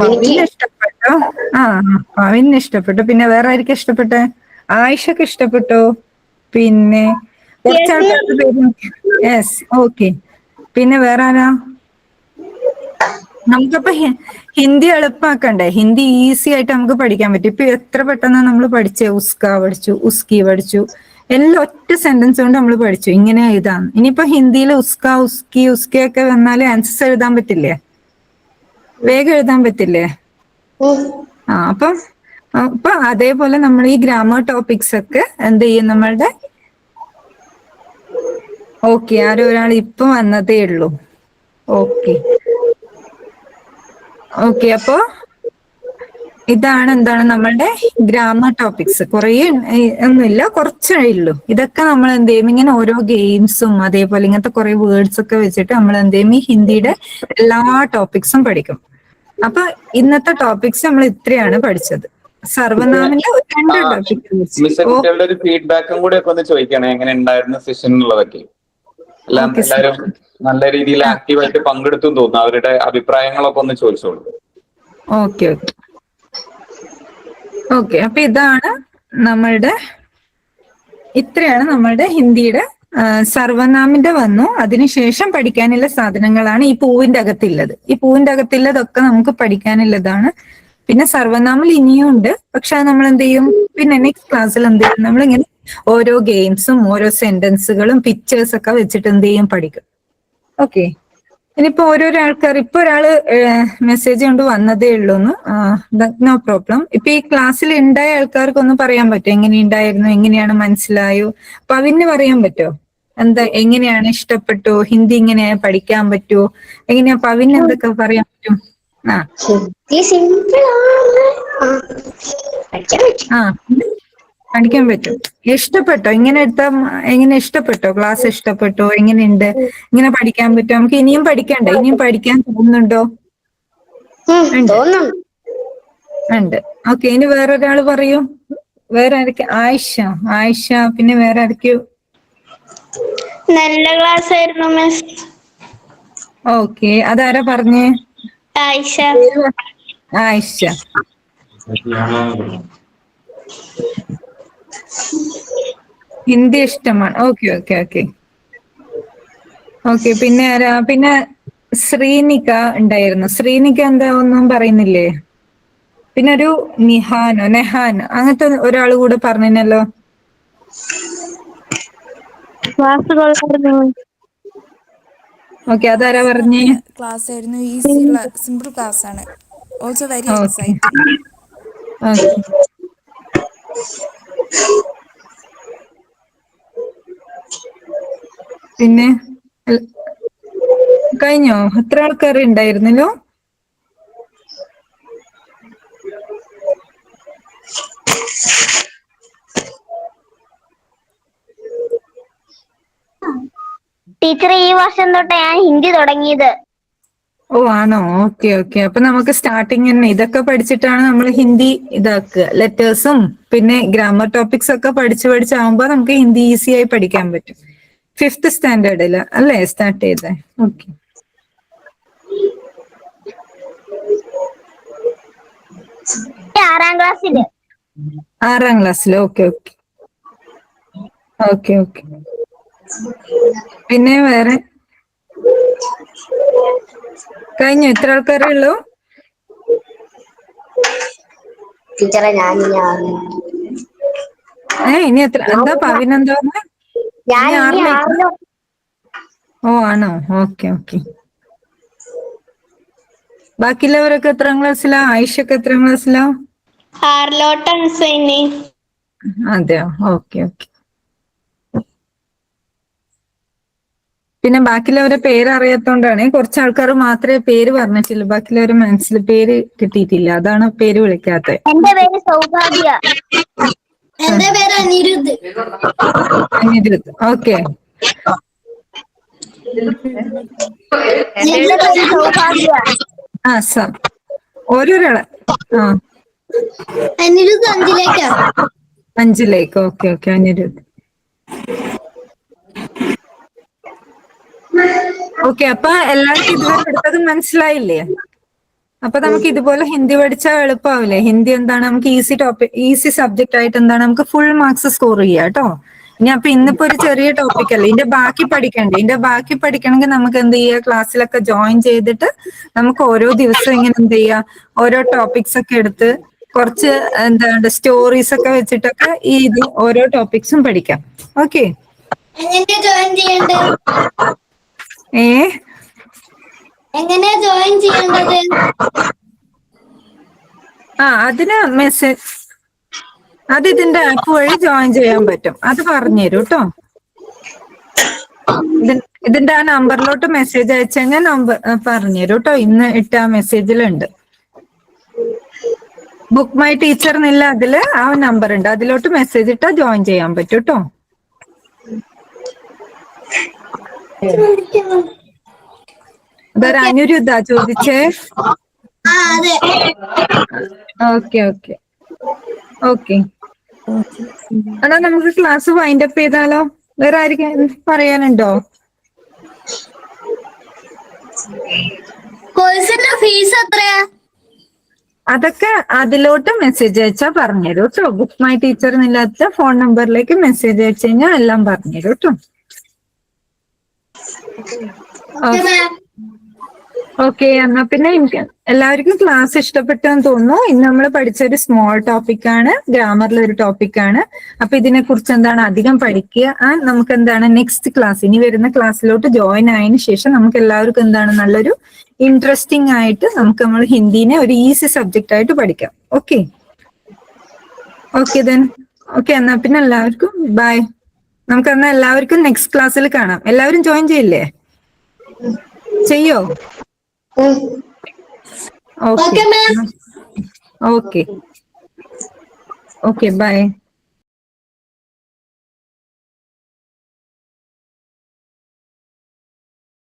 പവിന് ഇഷ്ടപ്പെട്ടോ? പവിന് ഇഷ്ടപ്പെട്ടു. പിന്നെ വേറെ ആർക്കും ഇഷ്ടപ്പെട്ടെ? ആയിഷക്ക് ഇഷ്ടപ്പെട്ടോ? പിന്നെ കുറച്ച് ആൾക്കാർക്ക് പേര്. Yes, okay. പിന്നെ വേറെ ആരാ? നമുക്കപ്പോ ഹിന്ദി എളുപ്പമാക്കണ്ടേ? ഹിന്ദി ഈസി ആയിട്ട് നമുക്ക് പഠിക്കാൻ പറ്റും. ഇപ്പൊ എത്ര പെട്ടെന്ന് നമ്മൾ പഠിച്ചേ? ഉസ്ക പഠിച്ചു, ഉസ്കി പഠിച്ചു, എല്ലാം ഒറ്റ സെന്റൻസ് കൊണ്ട് നമ്മൾ പഠിച്ചു. ഇങ്ങനെ എഴുതാം. ഇനിയിപ്പോ ഹിന്ദിയിൽ ഉസ്ക, ഉസ്കി, ഉസ്കെ ഒക്കെ വന്നാല് ആൻസേഴ്സ് എഴുതാൻ പറ്റില്ലേ? വേഗം എഴുതാൻ പറ്റില്ലേ? അപ്പൊ അതേപോലെ നമ്മൾ ഈ ഗ്രാമർ ടോപ്പിക്സ് ഒക്കെ എന്ത് ചെയ്യും? നമ്മളുടെ ഓക്കെ. ആരോ ഒരാൾ ഇപ്പൊ വന്നതേ ഉള്ളൂ. ഓക്കെ. അപ്പൊ ഇതാണ് എന്താണ് നമ്മളുടെ ഗ്രാമർ ടോപ്പിക്സ്. കുറേ ഒന്നുമില്ല, കുറച്ചേ ഉള്ളൂ. ഇതൊക്കെ നമ്മൾ എന്ത് ചെയ്യും? ഇങ്ങനെ ഓരോ ഗെയിംസും അതേപോലെ ഇങ്ങനത്തെ കുറെ വേർഡ്സ് ഒക്കെ വെച്ചിട്ട് നമ്മൾ എന്ത് ചെയ്യും? ഈ ഹിന്ദിയുടെ എല്ലാ ടോപ്പിക്സും പഠിക്കും. അപ്പൊ ഇന്നത്തെ ടോപ്പിക്സ് നമ്മൾ ഇത്രയാണ് പഠിച്ചത്. സർവനാമിന്റെ 2 ടോപ്പിക്സ്. കുട്ടികളുടെ ഒരു ഫീഡ്ബാക്കും കൂടെ ഒക്കെ ഒന്ന് ചോദിക്കണേ, എങ്ങനെ ഉണ്ടായിരുന്ന സെഷൻ എന്നുള്ളതൊക്കെ. എല്ലാവരും നല്ല രീതിയിൽ ആക്റ്റീവായിട്ട് പങ്കെടുത്തു തോന്നുന്നു. അവരുടെ അഭിപ്രായങ്ങളൊക്കെ ഒന്ന് ചോദിച്ചോളൂ. ഓക്കെ. അപ്പൊ ഇത്രയാണ് നമ്മളുടെ ഹിന്ദിയുടെ സർവനാമിന്റെ വന്നു. അതിനുശേഷം പഠിക്കാനുള്ള സാധനങ്ങളാണ് ഈ പൂവിന്റെ അകത്തുള്ളത്. ഈ പൂവിന്റെ അകത്തുള്ളതൊക്കെ നമുക്ക് പഠിക്കാനുള്ളതാണ്. പിന്നെ സർവനാമിൽ ഇനിയും ഉണ്ട്. പക്ഷെ അത് നമ്മൾ എന്ത് ചെയ്യും? പിന്നെ നെക്സ്റ്റ് ക്ലാസ്സിൽ എന്ത് ചെയ്യും? നമ്മളിങ്ങനെ ഓരോ ഗെയിംസും ഓരോ സെന്റൻസുകളും പിക്ചേഴ്സ് ഒക്കെ വെച്ചിട്ട് എന്ത് ചെയ്യും? പഠിക്കും. ഓക്കെ. ഇനിയിപ്പോ ഓരോരോ ആൾക്കാർ ഇപ്പൊ ഒരാള് മെസ്സേജ് കൊണ്ട് വന്നതേ ഉള്ളൂന്ന്. No problem. ഇപ്പൊ ഈ ക്ലാസ്സിൽ ഉണ്ടായ ആൾക്കാർക്കൊന്ന് പറയാൻ പറ്റുമോ? എങ്ങനെയുണ്ടായിരുന്നു? എങ്ങനെയാണ് മനസ്സിലായോ? പവിന് പറയാൻ പറ്റുമോ? എങ്ങനെയാണ്? ഇഷ്ടപ്പെട്ടോ? ഹിന്ദി ഇങ്ങനെ പഠിക്കാൻ പറ്റുമോ? എങ്ങനെയാ പവിന് എന്തൊക്കെ പറയാൻ പറ്റും? പഠിക്കാൻ പറ്റും. ഇഷ്ടപ്പെട്ടോ? എങ്ങനെ ഇഷ്ടപ്പെട്ടോ? ക്ലാസ് ഇഷ്ടപ്പെട്ടോ? എങ്ങനെയുണ്ട്? ഇങ്ങനെ പഠിക്കാൻ പറ്റും? നമുക്ക് ഇനിയും പഠിക്കണ്ടേ? ഇനിയും പഠിക്കാൻ തോന്നുന്നുണ്ടോ? ഉണ്ട്. ഓക്കെ. ഇനി വേറൊരാള് പറയൂ. വേറെ ആരൊക്കെ? ആയിഷ. പിന്നെ വേറെ ആരൊക്കെയോ? നല്ല ക്ലാസ് ആയിരുന്നു മിസ്. ഓക്കെ. അതാരാ പറഞ്ഞേ? ആയിഷ. ഹിന്ദി ഇഷ്ടമാണ്. ഓക്കെ. പിന്നെ ആരാ? പിന്നെ ശ്രീനിക ഉണ്ടായിരുന്നു. ശ്രീനിക എന്താ ഒന്നും പറയുന്നില്ലേ? പിന്നെ ഒരു നെഹാൻ അങ്ങനത്തെ ഒരാൾ കൂടെ പറഞ്ഞല്ലോ. ഓക്കെ. അതാരാ പറഞ്ഞേ? ക്ലാസ് ആയിരുന്നു. ഈസിയുള്ള സിമ്പിൾ ക്ലാസ് ആണ്. Also very exciting. പിന്നെ കഴിഞ്ഞോ? എത്ര ആൾക്കാർ ഉണ്ടായിരുന്നല്ലോ? ടീച്ചർ ഈ വർഷം തൊട്ട് ഞാൻ ഹിന്ദി തുടങ്ങിയത്. ഓ ആണോ? Okay okay. അപ്പൊ നമുക്ക് സ്റ്റാർട്ടിങ് തന്നെ ഇതൊക്കെ പഠിച്ചിട്ടാണ് നമ്മൾ ഹിന്ദി ഇതാക്കുക. ലെറ്റേഴ്സും പിന്നെ ഗ്രാമർ ടോപ്പിക്സ് ഒക്കെ പഠിച്ചാകുമ്പോ നമുക്ക് ഹിന്ദി ഈസി ആയി പഠിക്കാൻ പറ്റും. 5th സ്റ്റാൻഡേർഡില് അല്ലേ സ്റ്റാർട്ട് ചെയ്തേ? ഓക്കെ. 6ാം ക്ലാസ്സില്. 6ാം ക്ലാസ്സിൽ. Okay okay okay okay. പിന്നെ വേറെ കഴിഞ്ഞു? എത്ര ആൾക്കാരേ ഉള്ളൂ? ടീച്ചറെ ഞാൻ ഇനി എത്ര? എന്താ പവിനെന്താ പറഞ്ഞെ? ഇനി 6ലേക്ക്? ഓ ആണോ? Okay okay. ബാക്കിയുള്ളവരൊക്കെ എത്രാം ക്ലാസ്സിലാ? ആയിഷൊക്കെ എത്രാം ക്ലാസ്സിലാ? 6 സൈനി. അതെയോ? Okay okay. പിന്നെ ബാക്കിയുള്ളവരെ പേര് അറിയാത്തോണ്ടാണ്. കുറച്ച് ആൾക്കാർ മാത്രമേ പേര് പറഞ്ഞിട്ടുള്ളൂ. ബാക്കിയുള്ളവരെ മനസ്സിൽ പേര് കിട്ടിയിട്ടില്ല. അതാണ് പേര് വിളിക്കാത്തത്. എന്റെ പേര് സൗഭാഗ്യ. എന്റെ പേര് അനിരുദ്ധ്. അനിരുദ്ധ്. ഓക്കെ. എന്റെ പേര് സൗഭാഗ്യ. ഓരോരാളെ. അനിരുദ്ധ് 5ലേക്കാ. 5ലേക്ക്. Okay okay. അനിരുദ്ധ്. ഓക്കെ. അപ്പൊ എല്ലാവർക്കും ഇതുവരെ എടുത്തത് മനസ്സിലായില്ലേ? അപ്പൊ നമുക്ക് ഇതുപോലെ ഹിന്ദി പഠിച്ചാൽ എളുപ്പമാവില്ലേ? ഹിന്ദി എന്താണ് നമുക്ക് ഈസി സബ്ജക്റ്റ് ആയിട്ട് എന്താണ് നമുക്ക് ഫുൾ മാർക്സ് സ്കോർ ചെയ്യാം കേട്ടോ. ഇനി അപ്പൊ ഇന്നിപ്പോ ഒരു ചെറിയ ടോപ്പിക് അല്ലേ, ഇതിന്റെ ബാക്കി പഠിക്കണ്ടേ? ഇതിന്റെ ബാക്കി പഠിക്കണമെങ്കിൽ നമുക്ക് എന്ത് ചെയ്യുക? ക്ലാസ്സിലൊക്കെ ജോയിൻ ചെയ്തിട്ട് നമുക്ക് ഓരോ ദിവസം ഇങ്ങനെ എന്ത് ചെയ്യുക? ഓരോ ടോപ്പിക്സ് ഒക്കെ എടുത്ത് കുറച്ച് എന്താണ് സ്റ്റോറീസ് ഒക്കെ വെച്ചിട്ടൊക്കെ ഇത് ഓരോ ടോപ്പിക്സും പഠിക്കാം. ഓക്കെ. എങ്ങനെ ജോയിൻ ചെയ്യേണ്ടത്? എങ്ങനെയാ ജോയിൻ ചെയ്യേണ്ടത്? അതിന് മെസ്സേജ്, അത് ഇതിന്റെ ആപ്പ് വഴി ജോയിൻ ചെയ്യാൻ പറ്റും. അത് പറഞ്ഞുതരൂ കേട്ടോ. ഇതിന്റെ ആ നമ്പറിലോട്ട് മെസ്സേജ് അയച്ചു കഴിഞ്ഞാൽ നമ്പർ പറഞ്ഞുതരൂ കേട്ടോ. ഇന്ന് ഇട്ട ആ മെസ്സേജിലുണ്ട്. ബുക്ക് മൈ ടീച്ചർ എന്നില്ല, അതില് ആ നമ്പർ ഉണ്ട്. അതിലോട്ട് മെസ്സേജ് ഇട്ടാ ജോയിൻ ചെയ്യാൻ പറ്റും കേട്ടോ. ഇതൊരു അനിരുദ്ധ ചോദിച്ചേ. അതെ. Okay okay okay. എന്നാ നമുക്ക് ക്ലാസ് വൈൻഡ് അപ്പ് ചെയ്താലോ? വേറെ ആയിരിക്കും പറയാനുണ്ടോ? കോഴ്സിന്റെ ഫീസ് എത്രയാ? അതൊക്കെ അതിലോട്ട് മെസ്സേജ് അയച്ചാ പറഞ്ഞുതരൂ കേട്ടോ. ബുക്ക് മൈ ടീച്ചർ എന്നില്ലാത്ത ഫോൺ നമ്പറിലേക്ക് മെസ്സേജ് അയച്ചു കഴിഞ്ഞാൽ എല്ലാം പറഞ്ഞുതരൂ കേട്ടോ. ഓക്കെ. എന്നാ പിന്നെ എല്ലാവർക്കും ക്ലാസ് ഇഷ്ടപ്പെട്ടെന്ന് തോന്നുന്നു. ഇന്ന് നമ്മൾ പഠിച്ചൊരു സ്മോൾ ടോപ്പിക്കാണ്, ഗ്രാമറിലെ ഒരു ടോപ്പിക്കാണ്. അപ്പൊ ഇതിനെ കുറിച്ച് എന്താണ് അധികം പഠിക്കുക. നമുക്ക് എന്താണ് നെക്സ്റ്റ് ക്ലാസ്, ഇനി വരുന്ന ക്ലാസ്സിലോട്ട് ജോയിൻ ആയതിനു ശേഷം നമുക്ക് എല്ലാവർക്കും എന്താണ് നല്ലൊരു ഇൻട്രസ്റ്റിംഗ് ആയിട്ട് നമുക്ക് നമ്മൾ ഹിന്ദീനെ ഒരു ഈസി സബ്ജക്റ്റ് ആയിട്ട് പഠിക്കാം. Okay okay then. ഓക്കെ. എന്നാ പിന്നെ എല്ലാവർക്കും ബൈ. നമുക്ക് എന്നാ എല്ലാവർക്കും നെക്സ്റ്റ് ക്ലാസ്സിൽ കാണാം. എല്ലാവരും ജോയിൻ ചെയ്യില്ലേ? ചെയ്യോ? Okay okay okay. ബൈ.